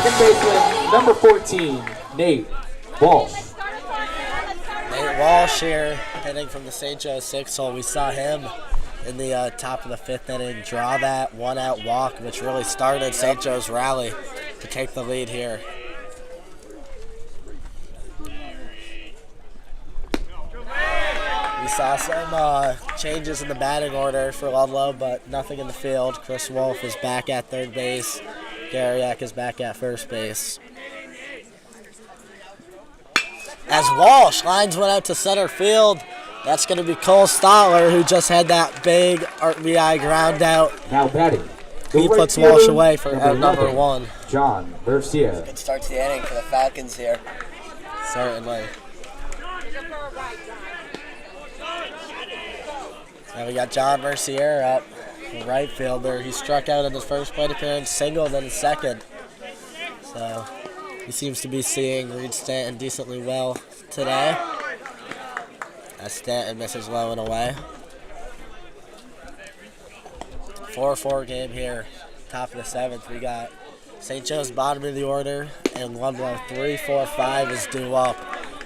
second baseman, number 14, Nate Walsh. Nate Walsh here, hitting from the St. Joe 6-hole. We saw him in the top of the 5th inning draw that one-out walk, which really started St. Joe's rally to take the lead here. We saw some changes in the batting order for Ludlowe, but nothing in the field. Chris Wolf is back at third base. Gariak is back at first base. As Walsh lines one out to center field, that's going to be Cole Stotler, who just had that big RBI ground out. Now batting. He right puts fielder, Walsh away for out number 11, 1. John Mercier. Good start to the inning for the Falcons here. Certainly. Now we got John Mercier up, the right fielder. He struck out in his first plate appearance, singled in his second. So he seems to be seeing Reed Stanton decently well today. As Stanton misses low and away. 4-4 game here, top of the 7th. We got St. Joe's bottom of the order, and Ludlowe 3-4-5 is due up.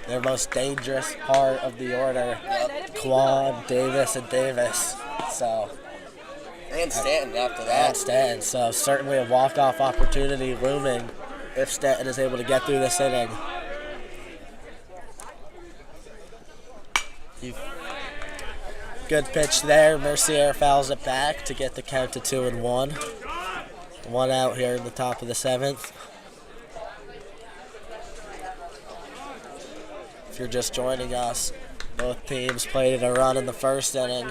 Their most dangerous part of the order. Quan, Davis, and Davis. So. And Stanton after that. And Stanton. So certainly a walk-off opportunity looming if Stanton is able to get through this inning. Good pitch there. Mercier fouls it back to get the count to 2-1. One out here in the top of the 7th. If you're just joining us, both teams played a run in the first inning.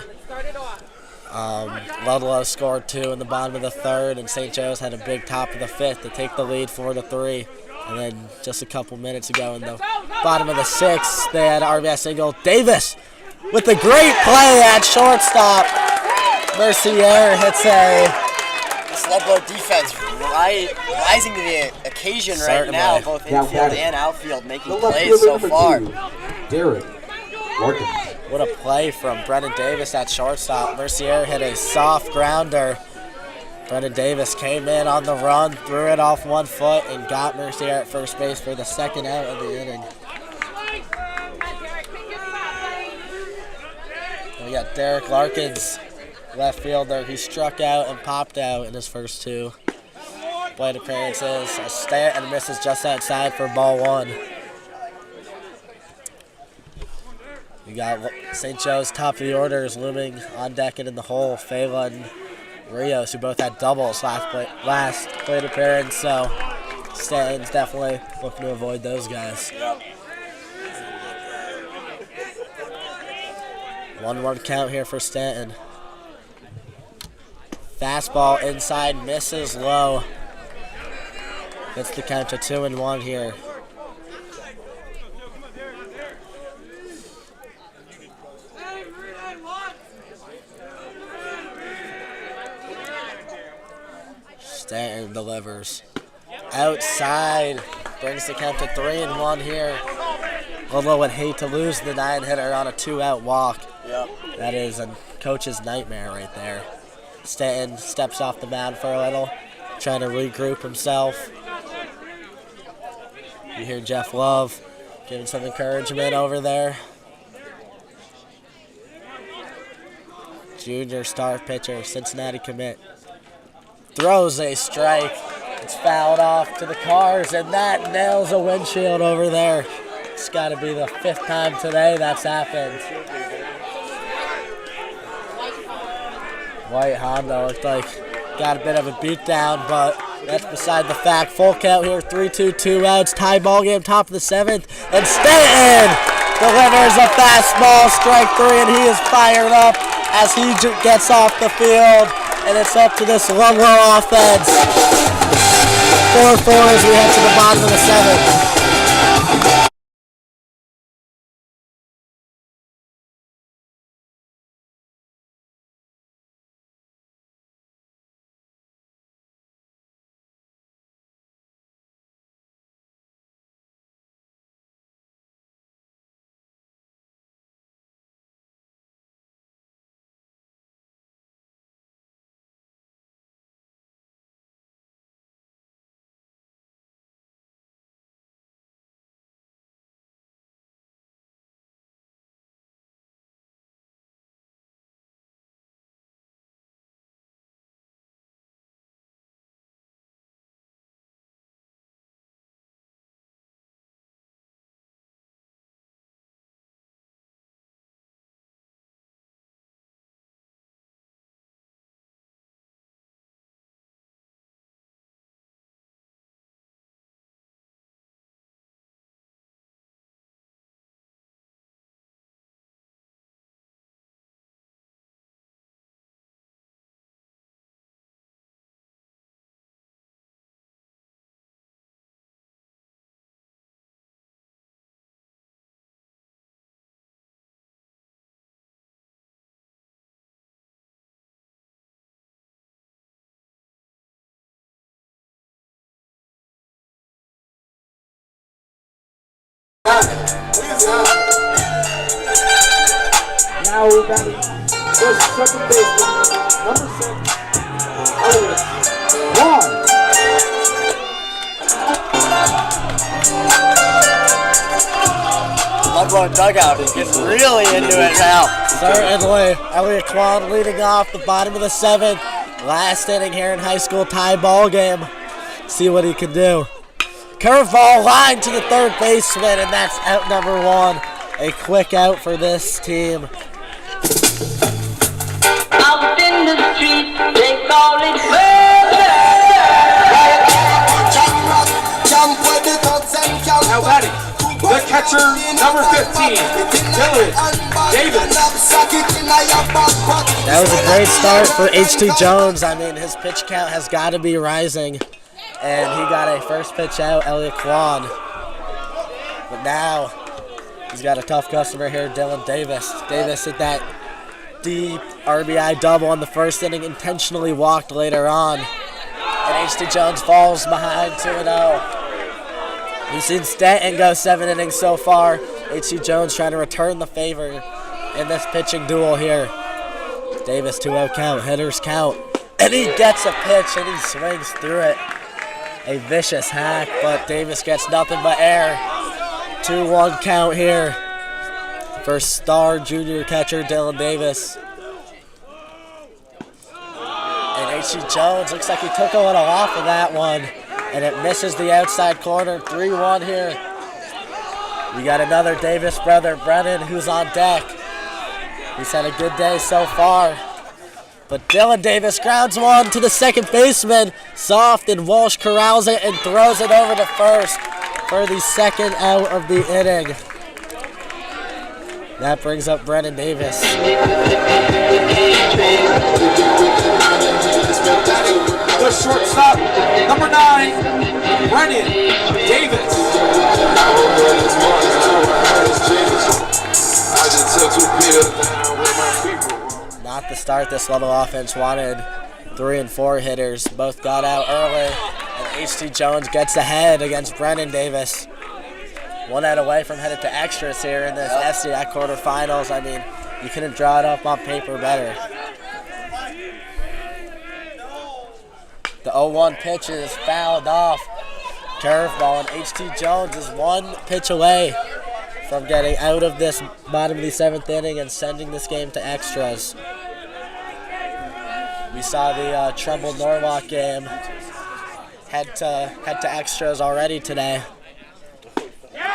Ludlowe scored 2 in the bottom of the 3rd, and St. Joe's had a big top of the 5th to take the lead 4-3. And then just a couple minutes ago in the bottom of the 6th, they had an RBI single. Davis with a great play at shortstop. Mercier hits This Ludlowe defense rising to the occasion right now, both infield and outfield, making plays so far. Derek Larkin. What a play from Brennan Davis at shortstop. Mercier hit a soft grounder. Brennan Davis came in on the run, threw it off 1 foot, and got Mercier at first base for the second out of the inning. And we got Derek Larkins, left fielder. He struck out and popped out in his first 2 plate appearances. Stanton misses just outside for ball 1. We got St. Joe's top of the order is looming on deck and in the hole. Fela and Rios, who both had doubles last plate appearance, so Stanton's definitely looking to avoid those guys. 1-1 count here for Stanton. Fastball inside, misses low. Gets the count to 2-1 here. Stanton delivers. Outside, brings the count to 3-1 here. Ludlowe would hate to lose the 9-hitter on a 2-out walk. Yeah. That is a coach's nightmare right there. Stanton steps off the mound for a little, trying to regroup himself. You hear Jeff Love giving some encouragement over there. Junior star pitcher, Cincinnati commit. Throws a strike. It's fouled off to the cars, and that nails a windshield over there. It's got to be the 5th time today that's happened. White Honda looked like got a bit of a beatdown, but that's beside the fact. Full count here, 3-2, 2 outs, tie ball game, top of the 7th, and Stanton delivers a fastball, strike 3, and he is fired up as he gets off the field, and it's up to this Ludlowe offense. 4-4 as we head to the bottom of the 7th. Now we're batting the second baseman, number 6, Elliott Vaughn. Ludlowe dugout is getting really into it now. Certainly, Elliott Quan leading off the bottom of the 7th. Last inning here in high school tie ball game. See what he can do. Curveball line to the third baseman, and that's out number 1. A quick out for this team. Out in the street, they call it murder. Now batting, the catcher, number 15, Dylan Davis. That was a great start for H.T. Jones. I mean, his pitch count has got to be rising. And he got a first pitch out, Elliott Quan. But now, he's got a tough customer here, Dylan Davis. Davis hit that deep RBI double in the first inning, intentionally walked later on. And H.T. Jones falls behind 2-0. We've seen Stanton go 7 innings so far. H.T. Jones trying to return the favor in this pitching duel here. Davis 2-0 count, hitters count. And he gets a pitch and he swings through it. A vicious hack, but Davis gets nothing but air. 2-1 count here for star junior catcher Dylan Davis. And H.T. Jones looks like he took a little off of that one, and it misses the outside corner. 3-1 here. We got another Davis brother, Brennan, who's on deck. He's had a good day so far. But Dylan Davis grounds one to the second baseman. Soft, and Walsh corrals it and throws it over to first for the second out of the inning. That brings up Brennan Davis. The shortstop, number 9, Brennan Davis. I just took 2 pills down with my people. Not to start this level offense wanted 3 and 4 hitters. Both got out early, and H.T. Jones gets ahead against Brennan Davis. 1 out away from headed to extras here in this FCIacs quarterfinals. I mean, you couldn't draw it up on paper better. The 0-1 pitch is fouled off. Curveball, and H.T. Jones is 1 pitch away from getting out of this bottom of the 7th inning and sending this game to extras. We saw the Trumbull-Norwalk game head to extras already today.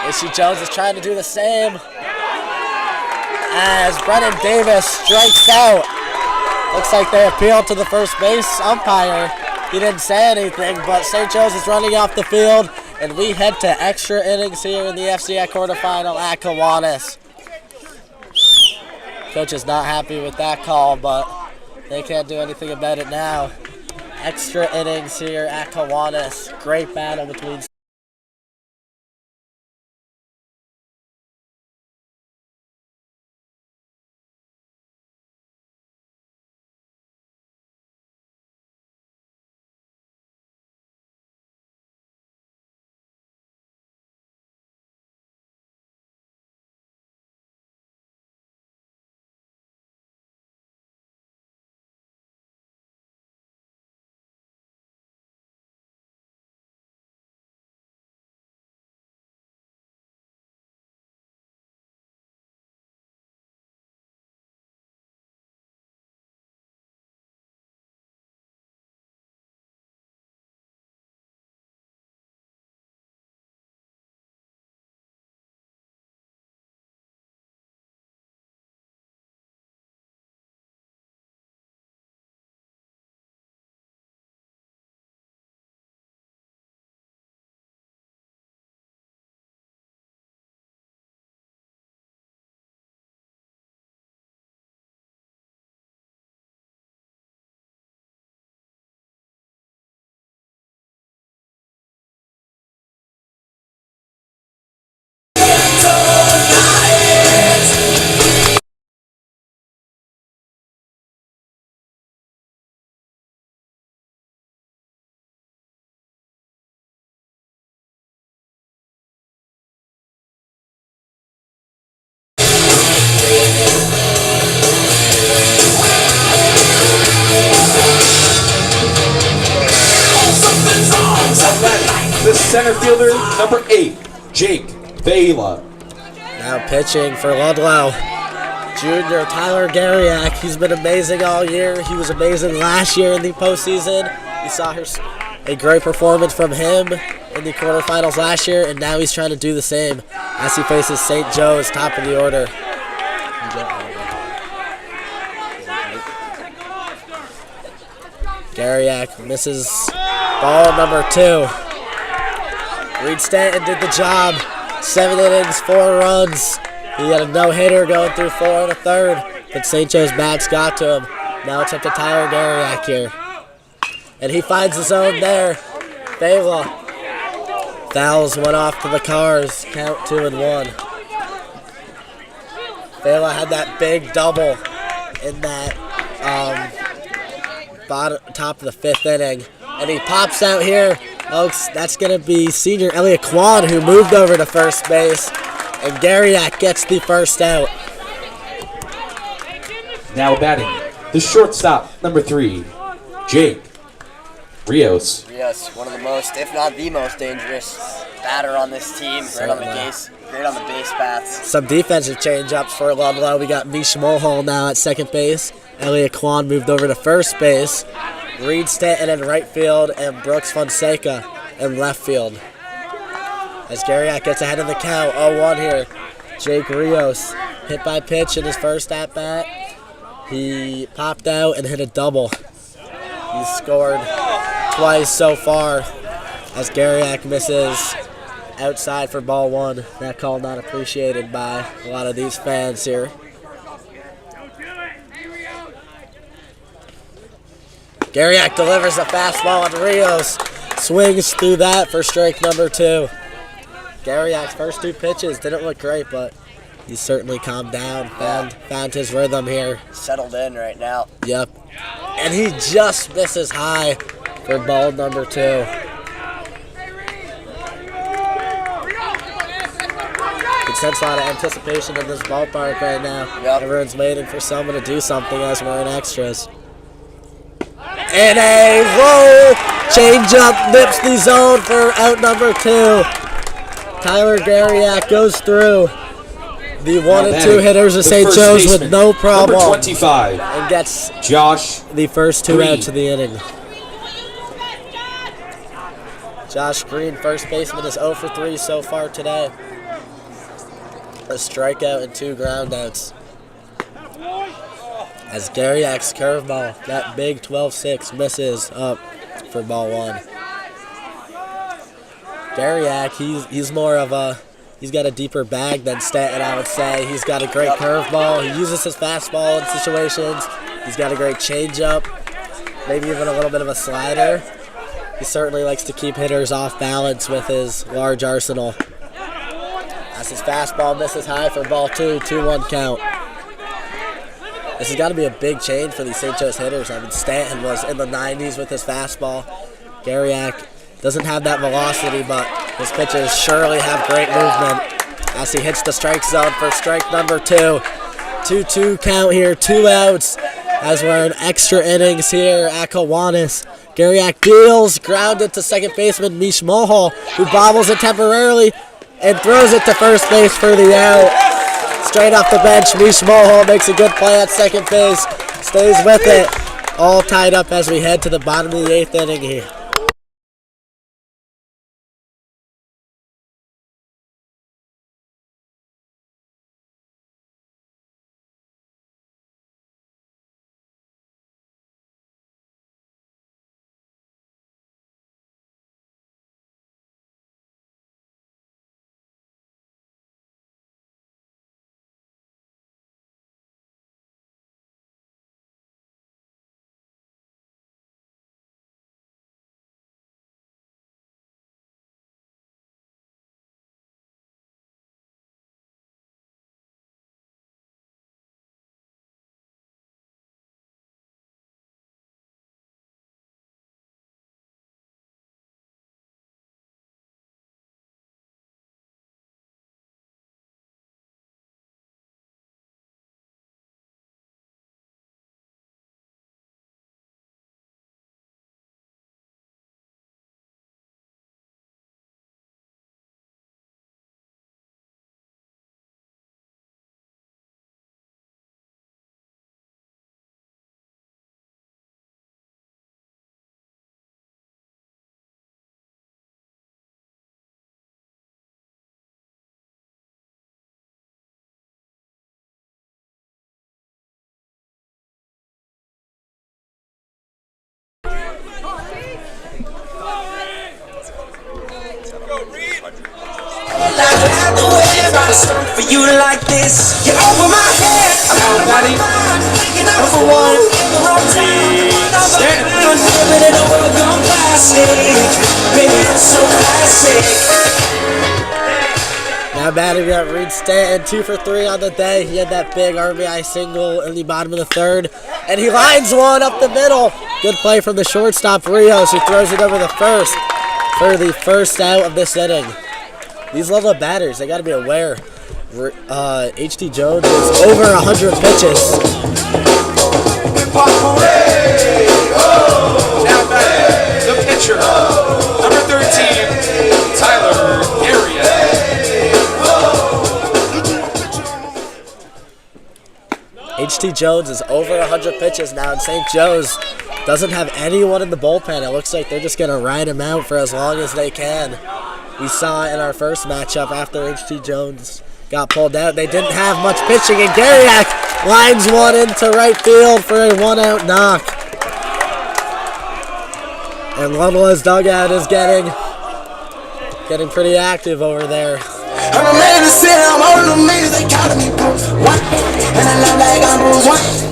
H.T. Jones is trying to do the same as Brennan Davis strikes out. Looks like they appealed to the first base umpire. He didn't say anything, but St. Joe's is running off the field, and we head to extra innings here in the FCIacs quarterfinal at Kiwanis. Coach is not happy with that call, but they can't do anything about it now. Extra innings here at Kiwanis. Great battle between the center fielder, number 8, Jake Vela. Now pitching for Ludlowe, junior Tyler Garriak. He's been amazing all year. He was amazing last year in the postseason. You saw a great performance from him in the quarterfinals last year, and now he's trying to do the same as he faces St. Joe's, top of the order. Garriak misses ball number 2. Reed Stanton did the job. 7 innings, 4 runs. He had a no-hitter going through 4 1/3, but St. Joe's bats got to him. Now it's up to Tyler Garriak here. And he finds the zone there. Vela fouls one off to the Cars. Count 2-1. Vela had that big double in that top of the 5th inning. And he pops out here. Folks, that's going to be senior Elliott Kwan, who moved over to first base. And Garriak gets the first out. Now batting, the shortstop, number 3, Jake Rios. Rios, one of the most, if not the most dangerous batter on this team. Great on the base paths. Some defensive change-ups for Ludlowe. We got Mish Mulhall now at second base. Elliott Kwan moved over to first base. Reed Stanton in right field and Brooks Fonseca in left field. As Garriak gets ahead of the count, 0-1 here. Jake Rios hit by pitch in his first at-bat. He popped out and hit a double. He's scored twice so far as Garriak misses outside for ball 1. That call not appreciated by a lot of these fans here. Garriak delivers a fastball on Rios. Swings through that for strike number 2. Garriak's first 2 pitches didn't look great, but he's certainly calmed down, found his rhythm here. Settled in right now. Yep. And he just misses high for ball number 2. You can sense a lot of anticipation in this ballpark right now. Yep. Everyone's waiting for someone to do something as we're in extras. And a low changeup nips the zone for out number 2. Tyler Garriak goes through the 1 and 2 hitters of St. Joe's with no problem. Number 25. And gets Josh the first 2 Green. outs of the inning. Josh Green, first baseman, is 0 for 3 so far today. A strikeout and 2 groundouts. As Garriak's curveball, that big 12-6, misses up for ball 1. Garriak, he's more of a, he's got a deeper bag than Stanton, I would say. He's got a great curveball. He uses his fastball in situations. He's got a great changeup, maybe even a little bit of a slider. He certainly likes to keep hitters off balance with his large arsenal. As his fastball misses high for ball 2, 2-1 count. This has got to be a big change for these St. Joe's hitters. I mean, Stanton was in the 90s with his fastball. Garriak doesn't have that velocity, but his pitches surely have great movement as he hits the strike zone for strike number 2. 2-2 count here, 2 outs as we're in extra innings here at Kiwanis. Garriak deals, grounded to second baseman Mish Mulhall, who bobbles it temporarily and throws it to first base for the out. Straight off the bench, Mish Mulhall makes a good play at second base, stays with it. All tied up as we head to the bottom of the 8th inning here. for you like this. You're over my head. I'm out of my mind. Thinking I'm Number 1, the wrong time. Stanton. I'm living in a world gone classic. Baby, it's so classic. Now batting up Reed Stanton, 2 for 3 on the day. He had that big RBI single in the bottom of the third. And he lines one up the middle. Good play from the shortstop, Rios, who throws it over the first for the first out of this inning. These Ludlowe batters, they got to be aware. H.T. Jones is over 100 pitches. Now batting, the pitcher, number 13, Tyler Arias. H.T. Jones is over 100 pitches now, and St. Joe's doesn't have anyone in the bullpen. It looks like they're just going to ride him out for as long as they can. We saw in our first matchup after H.T. Jones got pulled out, they didn't have much pitching, and Garyak lines one into right field for a one-out knock. And Ludlow's dugout is getting pretty active over there. I'm a man to sit, I'm all the niggas, they calling me Bruce Wayne. And I love like I'm Bruce Wayne.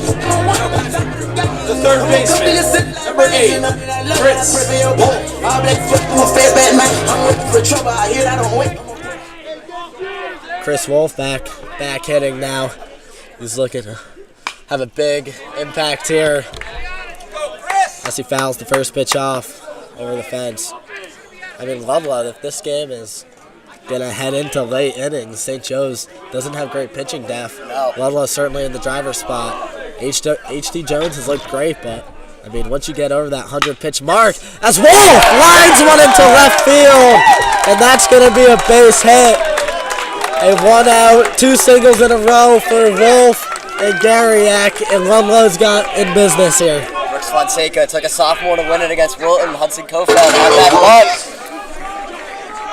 The third baseman, number 8, Chris Wolf. Chris Wolf back hitting now. He's looking to have a big impact here as he fouls the first pitch off over the fence. I mean, Ludlowe, if this game is gonna head into late innings, St. Joe's doesn't have great pitching depth. Ludlow's certainly in the driver's spot. H.T. Jones has looked great, but I mean, once you get over that 100-pitch mark, as Wolf lines one into left field, and that's gonna be a base hit. A one-out, 2 singles in a row for Wolf and Garyak, and Ludlow's got in business here. Brooks Fonseca took a sophomore to win it against Wilton. Hudson Kofeld had that bunt.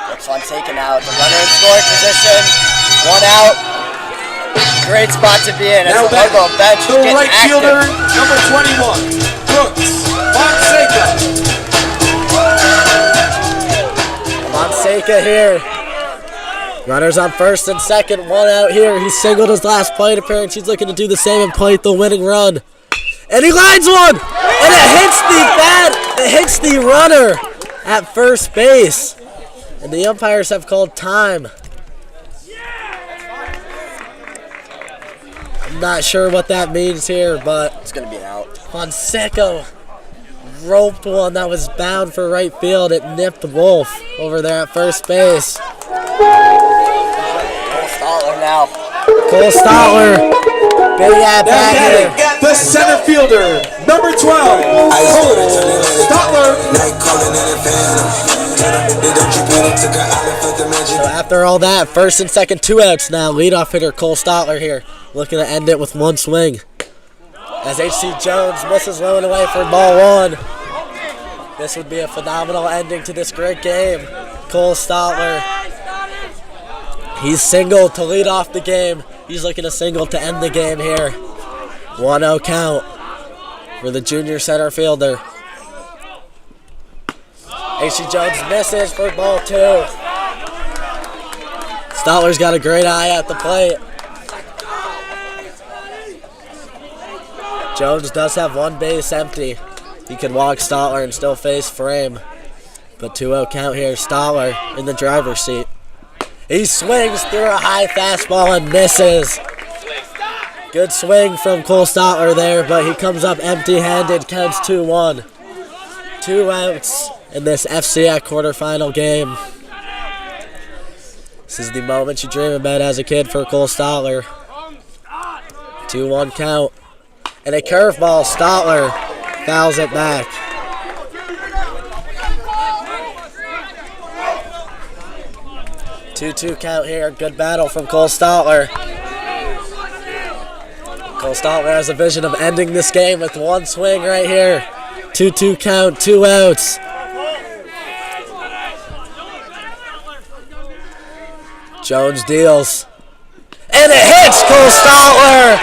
Brooks Fonseca now at the runner in scoring position. 1 out. Great spot to be in. Now As the Ludlowe bench is the getting right active. fielder, number 21, Brooks Fonseca. Fonseca here. Runners on first and second, 1 out here. He singled his last plate appearance. He's looking to do the same and plate the winning run. And he lines one! And it hits the bat! It hits the runner at first base. And the umpires have called time. I'm not sure what that means here, but It's going to be an out. Fonseca roped one that was bound for right field. It nipped Wolf over there at first base. Stotler now. Cole Stotler, big at bat here. The center fielder, number 12, Cole Stotler. So after all that, first and second, 2 outs now. Leadoff hitter Cole Stotler here, looking to end it with 1 swing. As H.T. Jones misses low and away for ball 1. This would be a phenomenal ending to this great game. Cole Stotler, he's singled to lead off the game. He's looking to single to end the game here. 1-0 count for the junior center fielder. H.T. Jones misses for ball 2. Stotler's got a great eye at the plate. Jones does have 1 base empty. He can walk Stotler and still face frame. But 2-0 count here. Stotler in the driver's seat. He swings through a high fastball and misses. Good swing from Cole Stotler there, but he comes up empty-handed, counts 2-1. 2 outs in this fciacs quarterfinal game. This is the moment you dream about as a kid for Cole Stotler. 2-1 count. And a curveball, Stotler fouls it back. 2-2 count here. Good battle from Cole Stotler. Cole Stotler has a vision of ending this game with 1 swing right here. 2-2 count, 2 outs. Jones deals. And it hits Cole Stotler!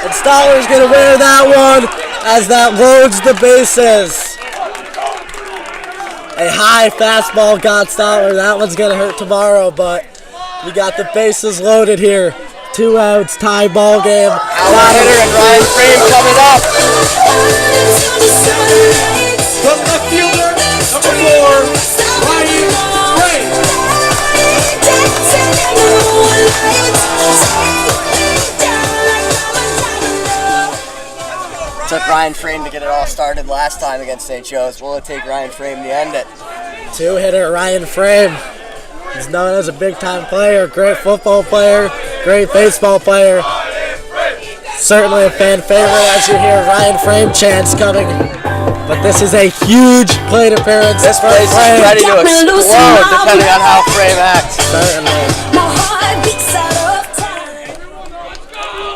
And Stotler's going to wear that one as that loads the bases. A high fastball got Stotler. That one's going to hurt tomorrow, but We got the bases loaded here. 2 outs, tie ball game. Out hitter and Ryan Frame coming up. The left fielder, number 4, Ryan Frame. Took Ryan Frame to get it all started last time against St. Joe's. Will it take Ryan Frame to end it? 2-hitter Ryan Frame. He's known as a big-time player, great football player, great baseball player. Certainly a fan favorite as you hear Ryan Frame chants coming. But this is a huge plate appearance. This place is ready to explode depending on how Frame acts. Certainly.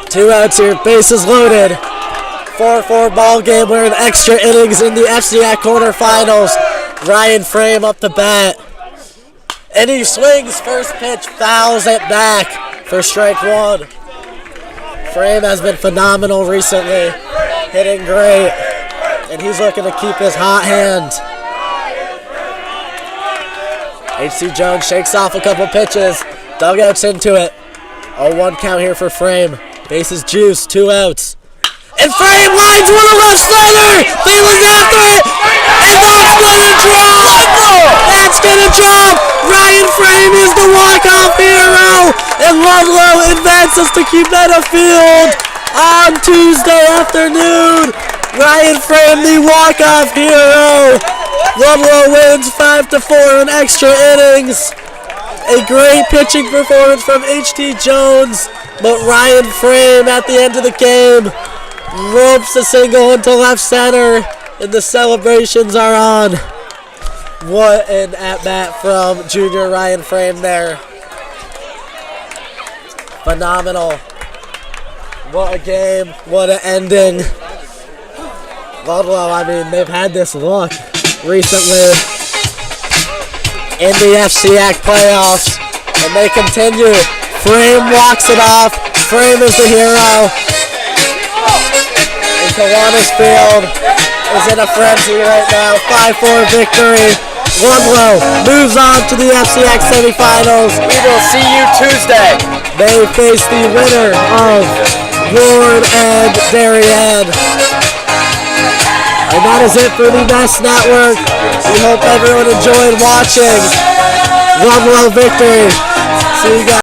2 outs here, bases loaded. 4-4 ball game. We're in extra innings in the FCIacs quarterfinals. Ryan Frame up to bat. And he swings first pitch, fouls it back for strike 1. Frame has been phenomenal recently, hitting great, and he's looking to keep his hot hand. H.C. Jones shakes off a couple pitches, dugouts into it. 0-1 count here for Frame. Bases juice, 2 outs. And Frame lines with a left slider! Thielens after it! And that's gonna drop! That's gonna drop! Ryan Frame is the walk-off hero! And Ludlowe advances to Cubetta Field on Tuesday afternoon! Ryan Frame, the walk-off hero! Ludlowe wins 5-4 in extra innings. A great pitching performance from H.T. Jones, but Ryan Frame at the end of the game ropes a single into left center, and the celebrations are on. What an at-bat from junior Ryan Frame there. Phenomenal. What a game. What an ending. Ludlowe, I mean, they've had this luck recently in the FCIacs playoffs, and they continue. Frame walks it off. Frame is the hero. And Kiwanis Field is in a frenzy right now. 5-4 victory. Ludlowe moves on to the FCIacs semifinals. We will see you Tuesday. They face the winner of Ward and Darien. And that is it for the Best Network. We hope everyone enjoyed watching. Ludlowe victory. See you guys.